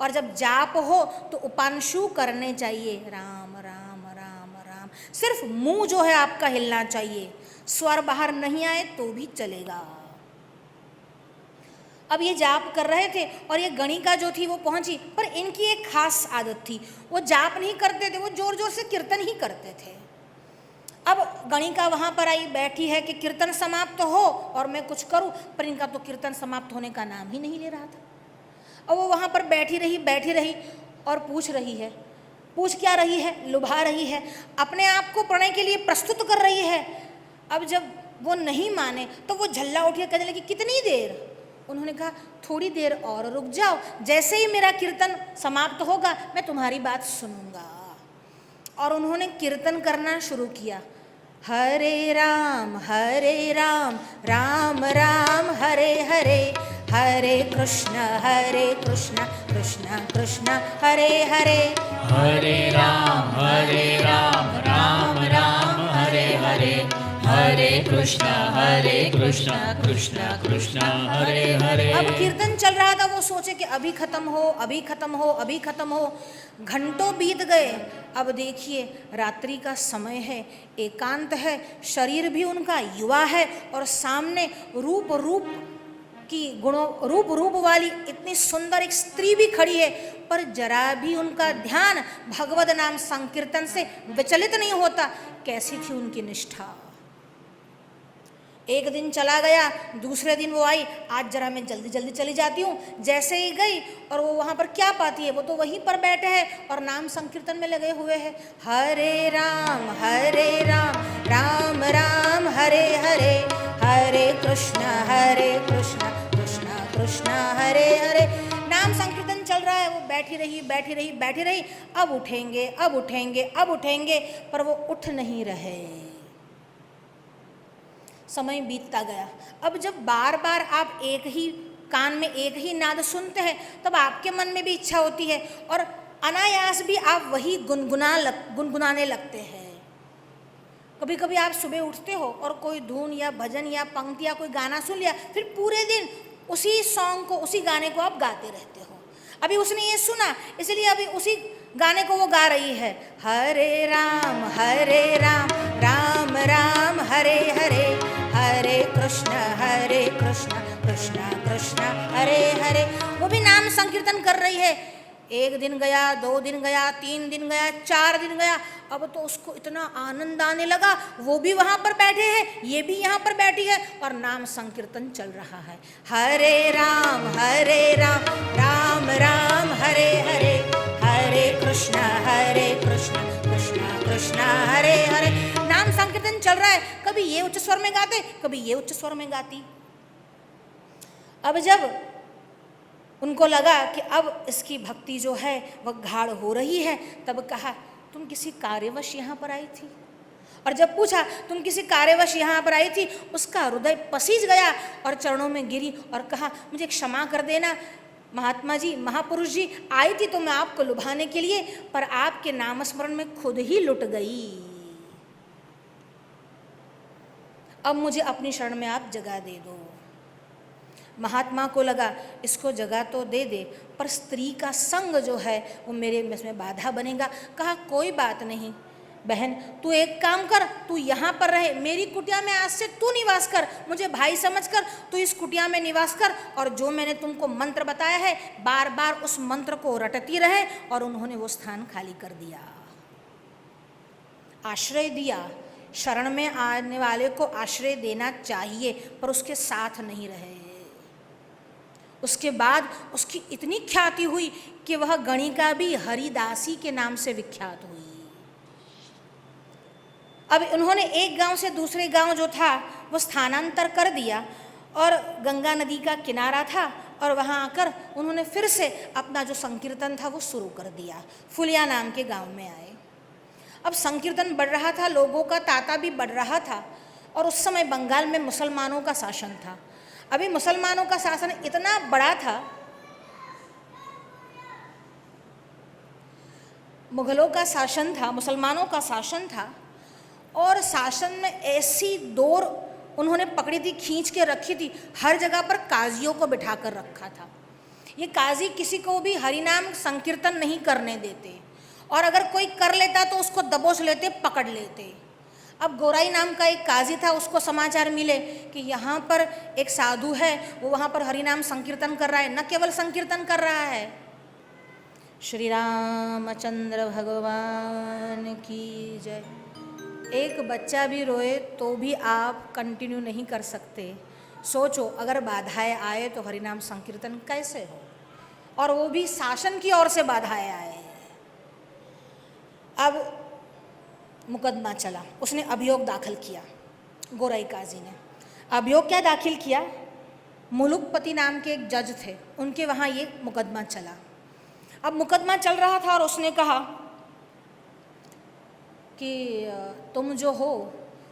और जब जाप हो तो उपांशु करने चाहिए, राम राम राम राम। सिर्फ मुंह जो है आपका हिलना चाहिए, स्वर बाहर नहीं आए तो भी चलेगा। अब ये जाप कर रहे थे और ये गणिका जो थी वो पहुंची, पर इनकी एक खास आदत थी, वो जाप नहीं करते थे, वो जोर जोर से कीर्तन ही करते थे। अब गणिका वहाँ पर आई, बैठी है कि कीर्तन समाप्त हो और मैं कुछ करूँ, पर इनका तो कीर्तन समाप्त होने का नाम ही नहीं ले रहा था। अब वो वहाँ पर बैठी रही और पूछ रही है। पूछ क्या रही है? लुभा रही है, अपने आप को प्रणय के लिए प्रस्तुत कर रही है। अब जब वो नहीं माने तो वो झल्ला उठिए कहने लगी, कितनी देर? उन्होंने कहा, थोड़ी देर और रुक जाओ, जैसे ही मेरा कीर्तन समाप्त होगा मैं तुम्हारी बात सुनूंगा। और उन्होंने कीर्तन करना शुरू किया, हरे राम राम राम हरे हरे, हरे कृष्ण कृष्ण कृष्ण हरे हरे, हरे राम राम राम हरे हरे, हरे कृष्ण कृष्ण कृष्ण हरे हरे। अब कीर्तन चल रहा था, वो सोचे कि अभी खत्म हो। घंटों बीत गए। अब देखिए, रात्रि का समय है, एकांत है, शरीर भी उनका युवा है और सामने रूप वाली इतनी सुंदर एक स्त्री भी खड़ी है, पर जरा भी उनका ध्यान भगवद नाम संकीर्तन से विचलित नहीं होता। कैसी थी उनकी निष्ठा। एक दिन चला गया, दूसरे दिन वो आई, आज जरा मैं जल्दी जल्दी चली जाती हूँ। जैसे ही गई और वो वहाँ पर क्या पाती है, वो तो वहीं पर बैठे हैं और नाम संकीर्तन में लगे हुए हैं। हरे राम राम राम हरे हरे, हरे कृष्ण कृष्ण कृष्ण हरे बैठी रही बैठी रही बैठी रही, अब उठेंगे अब उठेंगे अब उठेंगे, पर वो उठ नहीं रहे। समय बीतता गया। अब जब बार बार आप एक ही कान में एक ही नाद सुनते हैं, तब आपके मन में भी इच्छा होती है और अनायास भी आप वही गुनगुनाने लगते हैं। कभी कभी आप सुबह उठते हो और कोई धुन या भजन या पंक्ति या कोई गाना सुन लिया, फिर पूरे दिन उसी सॉन्ग को, उसी गाने को आप गाते रहते हो। अभी उसने ये सुना, इसलिए अभी उसी गाने को वो गा रही है, हरे राम राम राम हरे हरे, हरे कृष्ण कृष्ण कृष्ण हरे हरे। वो भी नाम संकीर्तन कर रही है। एक दिन गया, 2 दिन गया, 3 दिन गया, 4 दिन गया, अब तो उसको इतना आनंद आने लगा। वो भी वहाँ पर बैठे हैं, ये भी यहाँ पर बैठी है और नाम संकीर्तन चल रहा है, हरे राम राम राम हरे हरे, हरे कृष्ण कृष्ण कृष्ण हरे हरे। नाम संकीर्तन चल रहा है। कभी ये उच्च स्वर में गाते, कभी ये उच्च स्वर में गाती। अब जब उनको लगा कि अब इसकी भक्ति जो है वह गाढ़ हो रही है, तब कहा, तुम किसी कार्यवश यहाँ पर आई थी? और जब पूछा तुम किसी कार्यवश यहाँ पर आई थी, उसका हृदय पसीज गया और चरणों में गिरी और कहा, मुझे क्षमा कर देना महात्मा जी, महापुरुष जी, आई थी तो मैं आपको लुभाने के लिए, पर आपके नामस्मरण में खुद ही लुट गई। अब मुझे अपनी शरण में आप जगह दे दो। महात्मा को लगा इसको जगह तो दे दे, पर स्त्री का संग जो है वो मेरे इसमें बाधा बनेगा। कहा, कोई बात नहीं बहन, तू एक काम कर, तू यहाँ पर रहे, मेरी कुटिया में आज से तू निवास कर, मुझे भाई समझकर तू इस कुटिया में निवास कर, और जो मैंने तुमको मंत्र बताया है बार बार उस मंत्र को रटती रहे। और उन्होंने वो स्थान खाली कर दिया, आश्रय दिया। शरण में आने वाले को आश्रय देना चाहिए, पर उसके साथ नहीं रहे। उसके बाद उसकी इतनी ख्याति हुई कि वह गणिका भी हरिदासी के नाम से विख्यात हुई। अब उन्होंने एक गांव से दूसरे गांव जो था वो स्थानांतर कर दिया, और गंगा नदी का किनारा था, और वहां आकर उन्होंने फिर से अपना जो संकीर्तन था वो शुरू कर दिया। फुलिया नाम के गांव में आए। अब संकीर्तन बढ़ रहा था, लोगों का तांता भी बढ़ रहा था, और उस समय बंगाल में मुसलमानों का शासन था। अभी मुसलमानों का शासन इतना बड़ा था, मुगलों का शासन था, मुसलमानों का शासन था, और शासन में ऐसी दौर उन्होंने पकड़ी थी, खींच के रखी थी। हर जगह पर काजियों को बिठा कर रखा था। ये काजी किसी को भी हरिनाम संकीर्तन नहीं करने देते, और अगर कोई कर लेता तो उसको दबोच लेते, पकड़ लेते। अब गोराई नाम का एक काजी था, उसको समाचार मिले कि यहाँ पर एक साधु है, वो वहाँ पर हरिनाम संकीर्तन कर रहा है। न केवल संकीर्तन कर रहा है, श्री रामचंद्र भगवान की जय। एक बच्चा भी रोए तो भी आप कंटिन्यू नहीं कर सकते। सोचो, अगर बाधाएं आए तो हरिनाम संकीर्तन कैसे हो, और वो भी शासन की ओर से बाधाएं आए। अब मुकदमा चला, उसने अभियोग दाखिल किया। गोराई काजी ने अभियोग क्या दाखिल किया? मुलुकपति नाम के एक जज थे, उनके वहाँ ये मुकदमा चला। अब मुकदमा चल रहा था और उसने कहा कि तुम जो हो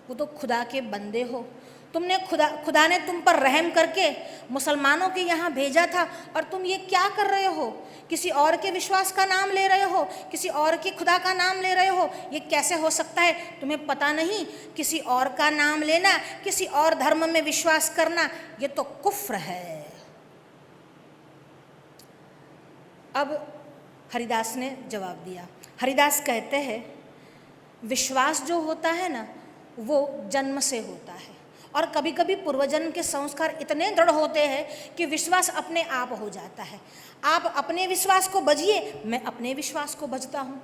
वो तो खुदा के बंदे हो, तुमने खुदा ने तुम पर रहम करके मुसलमानों के यहाँ भेजा था, और तुम ये क्या कर रहे हो? किसी और के विश्वास का नाम ले रहे हो, किसी और के खुदा का नाम ले रहे हो। ये कैसे हो सकता है? तुम्हें पता नहीं, किसी और का नाम लेना, किसी और धर्म में विश्वास करना, ये तो कुफ्र है। अब हरिदास ने जवाब दिया। हरिदास कहते हैं, विश्वास जो होता है ना, वो जन्म से होता है, और कभी कभी पूर्वजन्म के संस्कार इतने दृढ़ होते हैं कि विश्वास अपने आप हो जाता है। आप अपने विश्वास को भजिए, मैं अपने विश्वास को भजता हूँ।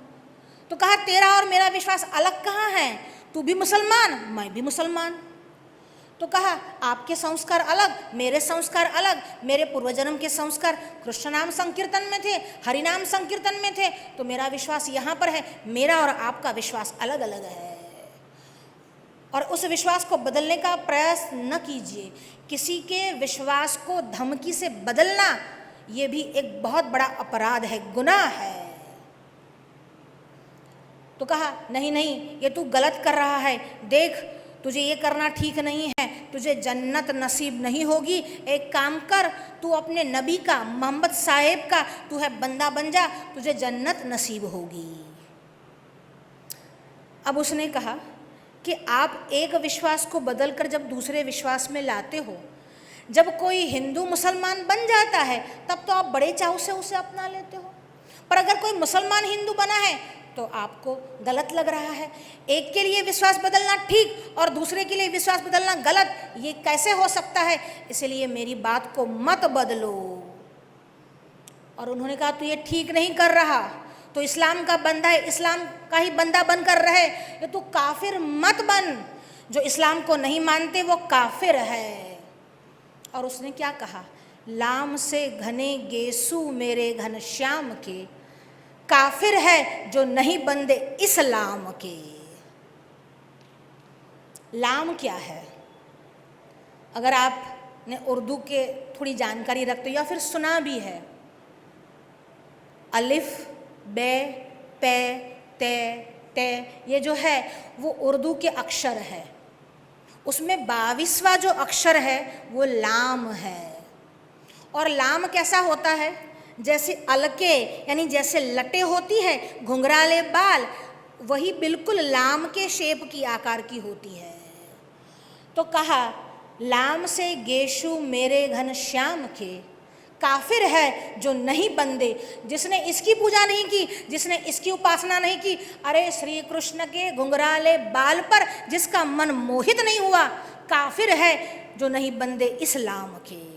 तो कहा, तेरा और मेरा विश्वास अलग कहाँ है? तू भी मुसलमान, मैं भी मुसलमान। तो कहा, आपके संस्कार अलग, मेरे संस्कार अलग। मेरे पूर्वजन्म के संस्कार कृष्ण नाम संकीर्तन में थे, हरिनाम संकीर्तन में थे, तो मेरा विश्वास यहाँ पर है। मेरा और आपका विश्वास अलग अलग है, और उस विश्वास को बदलने का प्रयास न कीजिए। किसी के विश्वास को धमकी से बदलना ये भी एक बहुत बड़ा अपराध है, गुनाह है। तो कहा नहीं नहीं, ये तू गलत कर रहा है, देख तुझे ये करना ठीक नहीं है, तुझे जन्नत नसीब नहीं होगी। एक काम कर, तू अपने नबी का, मोहम्मद साहेब का तू है बंदा बन जा, तुझे जन्नत नसीब होगी। अब उसने कहा कि आप एक विश्वास को बदलकर जब दूसरे विश्वास में लाते हो, जब कोई हिंदू मुसलमान बन जाता है तब तो आप बड़े चाव से उसे अपना लेते हो, पर अगर कोई मुसलमान हिंदू बना है तो आपको गलत लग रहा है। एक के लिए विश्वास बदलना ठीक और दूसरे के लिए विश्वास बदलना गलत, ये कैसे हो सकता है? इसलिए मेरी बात को मत बदलो। और उन्होंने कहा तू ये ठीक नहीं कर रहा, तो इस्लाम का बंदा है, इस्लाम का ही बंदा बनकर रहे, ये तू काफिर मत बन। जो इस्लाम को नहीं मानते वो काफिर है। और उसने क्या कहा, लाम से घने गेसू मेरे घनश्याम के, काफिर है जो नहीं बंदे इस्लाम के। लाम क्या है? अगर आपने उर्दू के थोड़ी जानकारी रखते हो या फिर सुना भी है, अलिफ बे पे ते ते, ये जो है वो उर्दू के अक्षर है। उसमें 22वां जो अक्षर है वो लाम है। और लाम कैसा होता है? जैसे अलके यानी जैसे लटे होती है, घुंघराले बाल, वही बिल्कुल लाम के शेप की आकार की होती है। तो कहा लाम से गेशु मेरे घनश्याम के, काफिर है जो नहीं बंदे, जिसने इसकी पूजा नहीं की, जिसने इसकी उपासना नहीं की, अरे श्री कृष्ण के घुंघराले बाल पर जिसका मन मोहित नहीं हुआ, काफिर है जो नहीं बंदे इस्लाम के।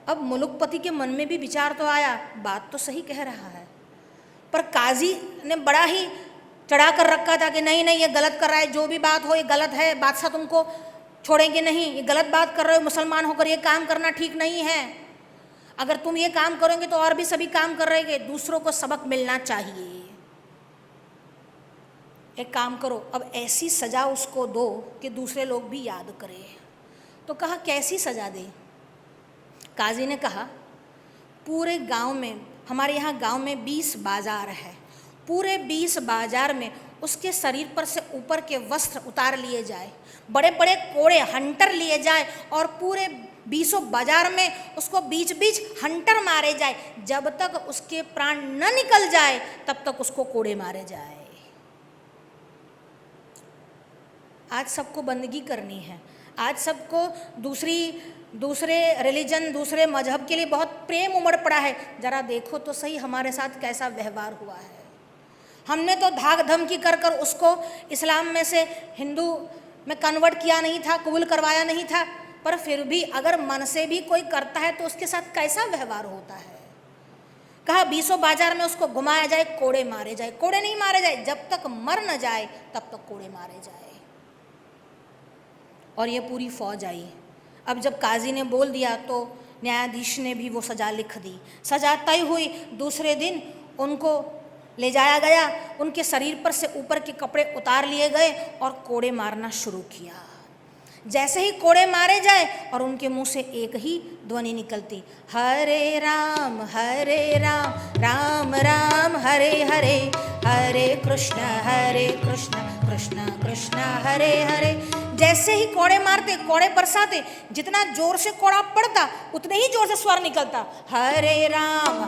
अब मुलुकपति के मन में भी विचार तो आया, बात तो सही कह रहा है, पर काजी ने बड़ा ही चढ़ा कर रखा था कि नहीं नहीं ये गलत कर रहा है, जो भी बात हो ये गलत है, बादशाह तुमको छोड़ेंगे नहीं, ये गलत बात कर रहे हो, मुसलमान होकर ये काम करना ठीक नहीं है। अगर तुम ये काम करोगे तो और भी सभी काम कर रहे, दूसरों को सबक मिलना चाहिए। एक काम करो, अब ऐसी सजा उसको दो कि दूसरे लोग भी याद करें। तो कहा कैसी सजा दे? काजी ने कहा पूरे गांव में, हमारे यहाँ गांव में 20 बाजार है, पूरे 20 बाजार में उसके शरीर पर से ऊपर के वस्त्र उतार लिए जाए, बड़े बड़े कोड़े हंटर लिए जाए और पूरे 20 बाजार में उसको बीच बीच हंटर मारे जाए, जब तक उसके प्राण न निकल जाए तब तक उसको कोड़े मारे जाए। आज सबको बंदगी करनी है, आज सबको दूसरे रिलीजन, दूसरे मजहब के लिए बहुत प्रेम उमड़ पड़ा है। जरा देखो तो सही हमारे साथ कैसा व्यवहार हुआ है। हमने तो धाक धमकी कर कर उसको इस्लाम में से हिंदू में कन्वर्ट किया नहीं था, कबूल करवाया नहीं था, पर फिर भी अगर मन से भी कोई करता है तो उसके साथ कैसा व्यवहार होता है। कहा 20 बाजार में उसको घुमाया जाए, कोड़े मारे जाए। कोड़े नहीं मारे जाए, जब तक मर न जाए तब तक कोड़े मारे जाए। और ये पूरी फौज आई। अब जब काजी ने बोल दिया तो न्यायाधीश ने भी वो सज़ा लिख दी। सज़ा तय हुई, दूसरे दिन उनको ले जाया गया, उनके शरीर पर से ऊपर के कपड़े उतार लिए गए और कोड़े मारना शुरू किया। जैसे ही कोड़े मारे जाए और उनके मुंह से एक ही ध्वनि निकलती, हरे राम राम राम हरे हरे, हरे कृष्ण कृष्ण कृष्ण हरे हरे। जैसे ही कोड़े मारते, कोड़े बरसाते, जितना जोर से कोड़ा पड़ता उतने ही जोर से स्वर निकलता, हरे राम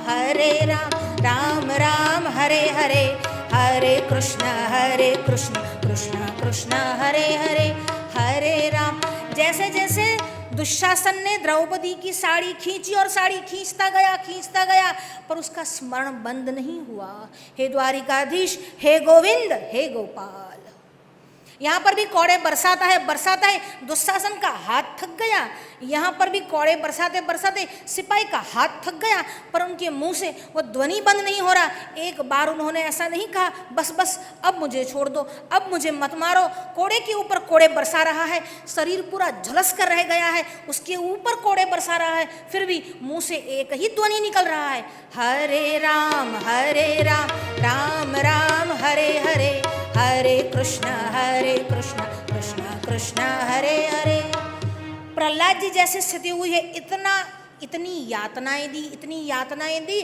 राम राम हरे हरे, हरे कृष्ण कृष्ण कृष्ण हरे हरे, हरे राम। जैसे जैसे दुशासन ने द्रौपदी की साड़ी खींची और साड़ी खींचता गया, पर उसका स्मरण बंद नहीं हुआ, हे द्वारिकाधीश, हे गोविंद, हे गोपाल। यहाँ पर भी कोड़े बरसाता है, दुशासन का हाथ थक गया। यहाँ पर भी कोड़े बरसाते सिपाही का हाथ थक गया, पर उनके मुंह से वो ध्वनि बंद नहीं हो रहा। एक बार उन्होंने ऐसा नहीं कहा, बस अब मुझे छोड़ दो, अब मुझे मत मारो। कोड़े के ऊपर कोड़े बरसा रहा है, शरीर पूरा झुलस कर रह गया है, उसके ऊपर कोड़े बरसा रहा है, फिर भी मुंह से एक ही ध्वनि निकल रहा है, हरे राम राम राम हरे हरे, हरे कृष्ण कृष्ण कृष्ण हरे हरे। प्रहलाद जी जैसी स्थिति हुई है, इतनी यातनाएं दी,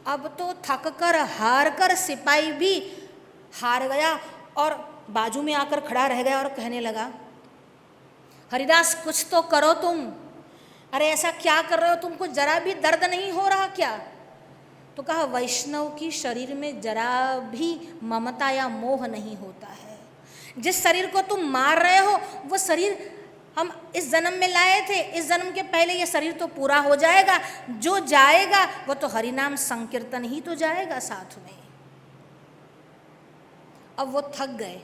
अब तो थक कर हार कर सिपाही भी हार गया और बाजू में आकर खड़ा रह गया और कहने लगा, हरिदास कुछ तो करो तुम, अरे ऐसा क्या कर रहे हो, तुमको जरा भी दर्द नहीं हो रहा क्या? तो कहा, वैष्णव की शरीर में जरा भी ममता या मोह नहीं होता है। जिस शरीर को तुम मार रहे हो वो शरीर हम इस जन्म में लाए थे, इस जन्म के पहले ये शरीर तो पूरा हो जाएगा, जो जाएगा वो तो हरिनाम संकीर्तन ही तो जाएगा साथ में। अब वो थक गए,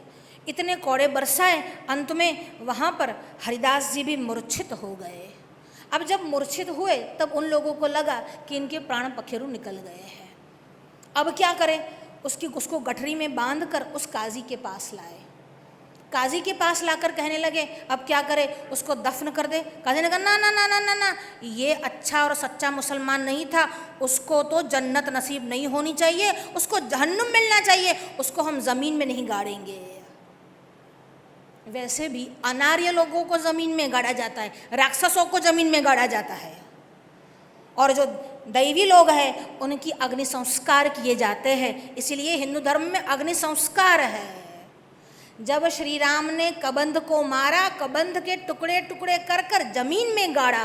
इतने कोड़े बरसाए, अंत में वहाँ पर हरिदास जी भी मूर्छित हो गए। अब जब मूर्छित हुए तब उन लोगों को लगा कि इनके प्राण पखेरु निकल गए हैं। अब क्या करें? उसको गठरी में बांध कर उस काजी के पास लाए। काजी के पास लाकर कहने लगे, अब क्या करें, उसको दफन कर दे। काजी ने कहा, ना ना ना ना ना ना, ये अच्छा और सच्चा मुसलमान नहीं था, उसको तो जन्नत नसीब नहीं होनी चाहिए, उसको जहन्नुम मिलना चाहिए, उसको हम ज़मीन में नहीं गाड़ेंगे। वैसे भी अनार्य लोगों को ज़मीन में गाड़ा जाता है, राक्षसों को ज़मीन में गाड़ा जाता है, और जो दैवी लोग हैं उनकी अग्नि संस्कार किए जाते हैं। इसलिए हिंदू धर्म में अग्नि संस्कार है। जब श्री राम ने कबंध को मारा, कबंध के टुकड़े टुकड़े कर कर जमीन में गाड़ा।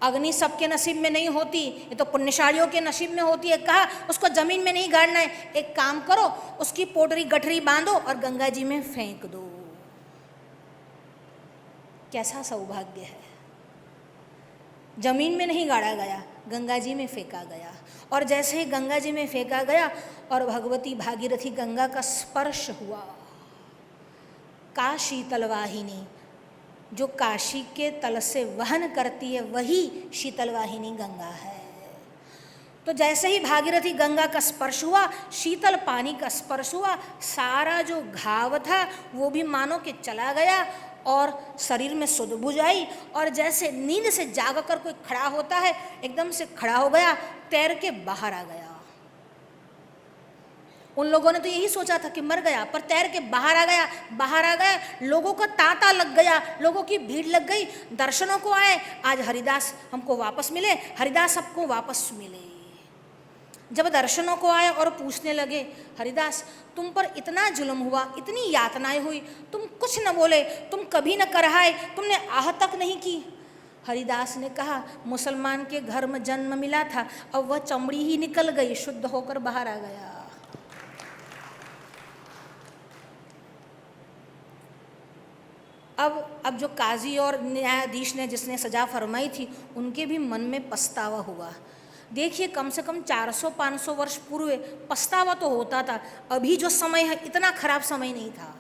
अग्नि सबके नसीब में नहीं होती, ये तो पुण्यशालियों के नसीब में होती है। कहा उसको जमीन में नहीं गाड़ना है, एक काम करो, उसकी पोटरी गठरी बांधो और गंगा जी में फेंक दो। कैसा सौभाग्य है, जमीन में नहीं गाड़ा गया, गंगा जी में फेंका गया। और जैसे ही गंगा जी में फेंका गया और भगवती भागीरथी गंगा का स्पर्श हुआ, का शीतल वाहिनी, जो काशी के तल से वहन करती है वही शीतल वाहिनी गंगा है। तो जैसे ही भागीरथी गंगा का स्पर्श हुआ, शीतल पानी का स्पर्श हुआ, सारा जो घाव था वो भी मानो कि चला गया और शरीर में सुध-बुध आई। और जैसे नींद से जाग कर कोई खड़ा होता है, एकदम से खड़ा हो गया, तैर के बाहर आ गया। उन लोगों ने तो यही सोचा था कि मर गया, पर तैर के बाहर आ गया। बाहर आ गया, लोगों का तांता लग गया, लोगों की भीड़ लग गई, दर्शनों को आए, आज हरिदास हमको वापस मिले, हरिदास सबको वापस मिले। जब दर्शनों को आए और पूछने लगे, हरिदास तुम पर इतना जुल्म हुआ, इतनी यातनाएं हुई, तुम कुछ न बोले, तुम कभी न कराए, तुमने आह तक नहीं की। हरिदास ने कहा, मुसलमान के घर में जन्म मिला था, अब वह चमड़ी ही निकल गई, शुद्ध होकर बाहर आ गया। अब जो काजी और न्यायाधीश ने जिसने सजा फरमाई थी, उनके भी मन में पछतावा हुआ। देखिए, कम से कम 400-500 वर्ष पूर्व पछतावा तो होता था, अभी जो समय है इतना खराब समय नहीं था।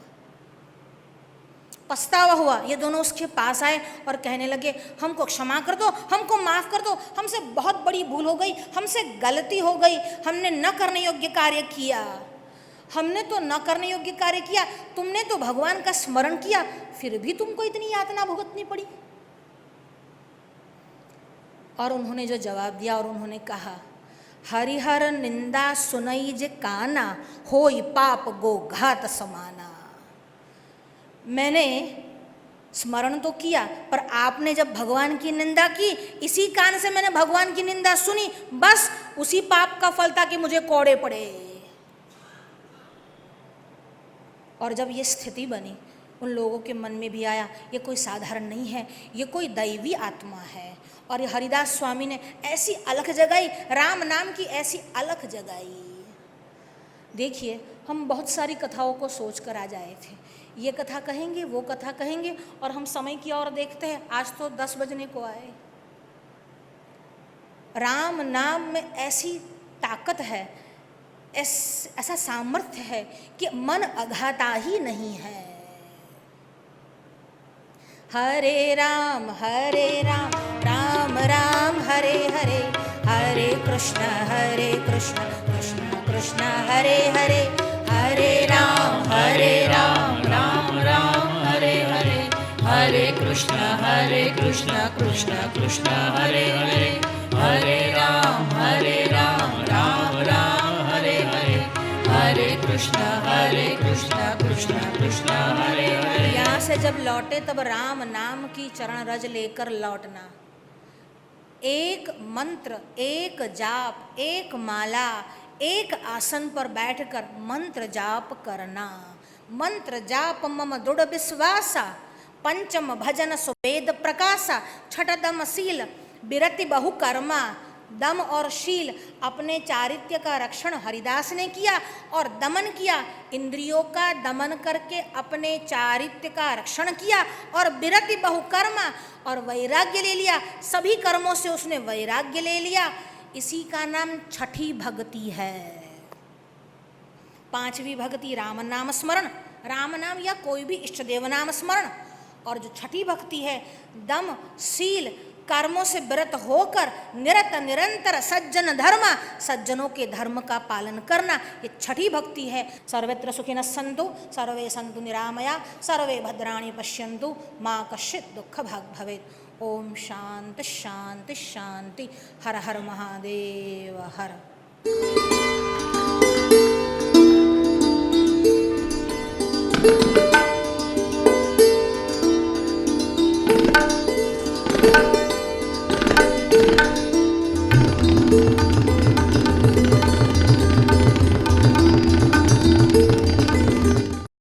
पछतावा हुआ। ये दोनों उसके पास आए और कहने लगे, हमको क्षमा कर दो, हमको माफ़ कर दो, हमसे बहुत बड़ी भूल हो गई, हमसे गलती हो गई, हमने न करने योग्य कार्य किया, हमने तो न करने योग्य कार्य किया, तुमने तो भगवान का स्मरण किया, फिर भी तुमको इतनी यातना भुगतनी पड़ी। और उन्होंने जो जवाब दिया, और उन्होंने कहा, हरिहर निंदा सुनई जे काना, होई पाप गो घात समाना। मैंने स्मरण तो किया, पर आपने जब भगवान की निंदा की, इसी कान से मैंने भगवान की निंदा सुनी, बस उसी पाप का फल था कि मुझे कोड़े पड़े। और जब ये स्थिति बनी, उन लोगों के मन में भी आया, ये कोई साधारण नहीं है, ये कोई दैवी आत्मा है। और ये हरिदास स्वामी ने ऐसी अलख जगाई, राम नाम की ऐसी अलख जगाई। देखिए, हम बहुत सारी कथाओं को सोच कर आ जाए थे, ये कथा कहेंगे, वो कथा कहेंगे, और हम समय की ओर देखते हैं, आज तो 10 बजने को आए। राम नाम में ऐसी ताकत है, ऐसा सामर्थ्य है कि मन अघाता ही नहीं है। हरे राम राम राम हरे हरे, हरे कृष्ण कृष्ण कृष्ण हरे हरे, हरे राम राम राम हरे हरे, हरे कृष्ण कृष्ण कृष्ण हरे हरे, हरे राम राम राम हरे हरे, हरे कृष्ण कृष्ण कृष्ण हरे हरे। से जब लौटे तब राम नाम की चरण रज लेकर लौटना। एक मंत्र, एक जाप, एक माला, एक आसन पर बैठकर मंत्र जाप करना। मंत्र जाप मम दृढ़ विश्वासा, पंचम भजन सुवेद प्रकाशा, छठदम शील विरति बहु कर्मा। दम और शील, अपने चारित्र्य का रक्षण हरिदास ने किया और दमन किया, इंद्रियों का दमन करके अपने चारित्र्य का रक्षण किया। और विरति बहुकर्मा, और वैराग्य ले लिया, सभी कर्मों से उसने वैराग्य ले लिया। इसी का नाम छठी भक्ति है। पांचवी भक्ति राम नाम स्मरण, राम नाम या कोई भी इष्ट देव नाम स्मरण। और जो छठी भक्ति है, दम शील कर्मों से विरत होकर निरत निरंतर सज्जन धर्म, सज्जनों के धर्म का पालन करना, ये छठी भक्ति है। सर्वत्र सुखिनः सन्तु सर्वे सन्तु निरामया, सर्वे भद्राणि पश्यन्तु मा कश्चित् दुःख भाग् भवेत्। ओम शांति शांति शांति। हर हर महादेव हर।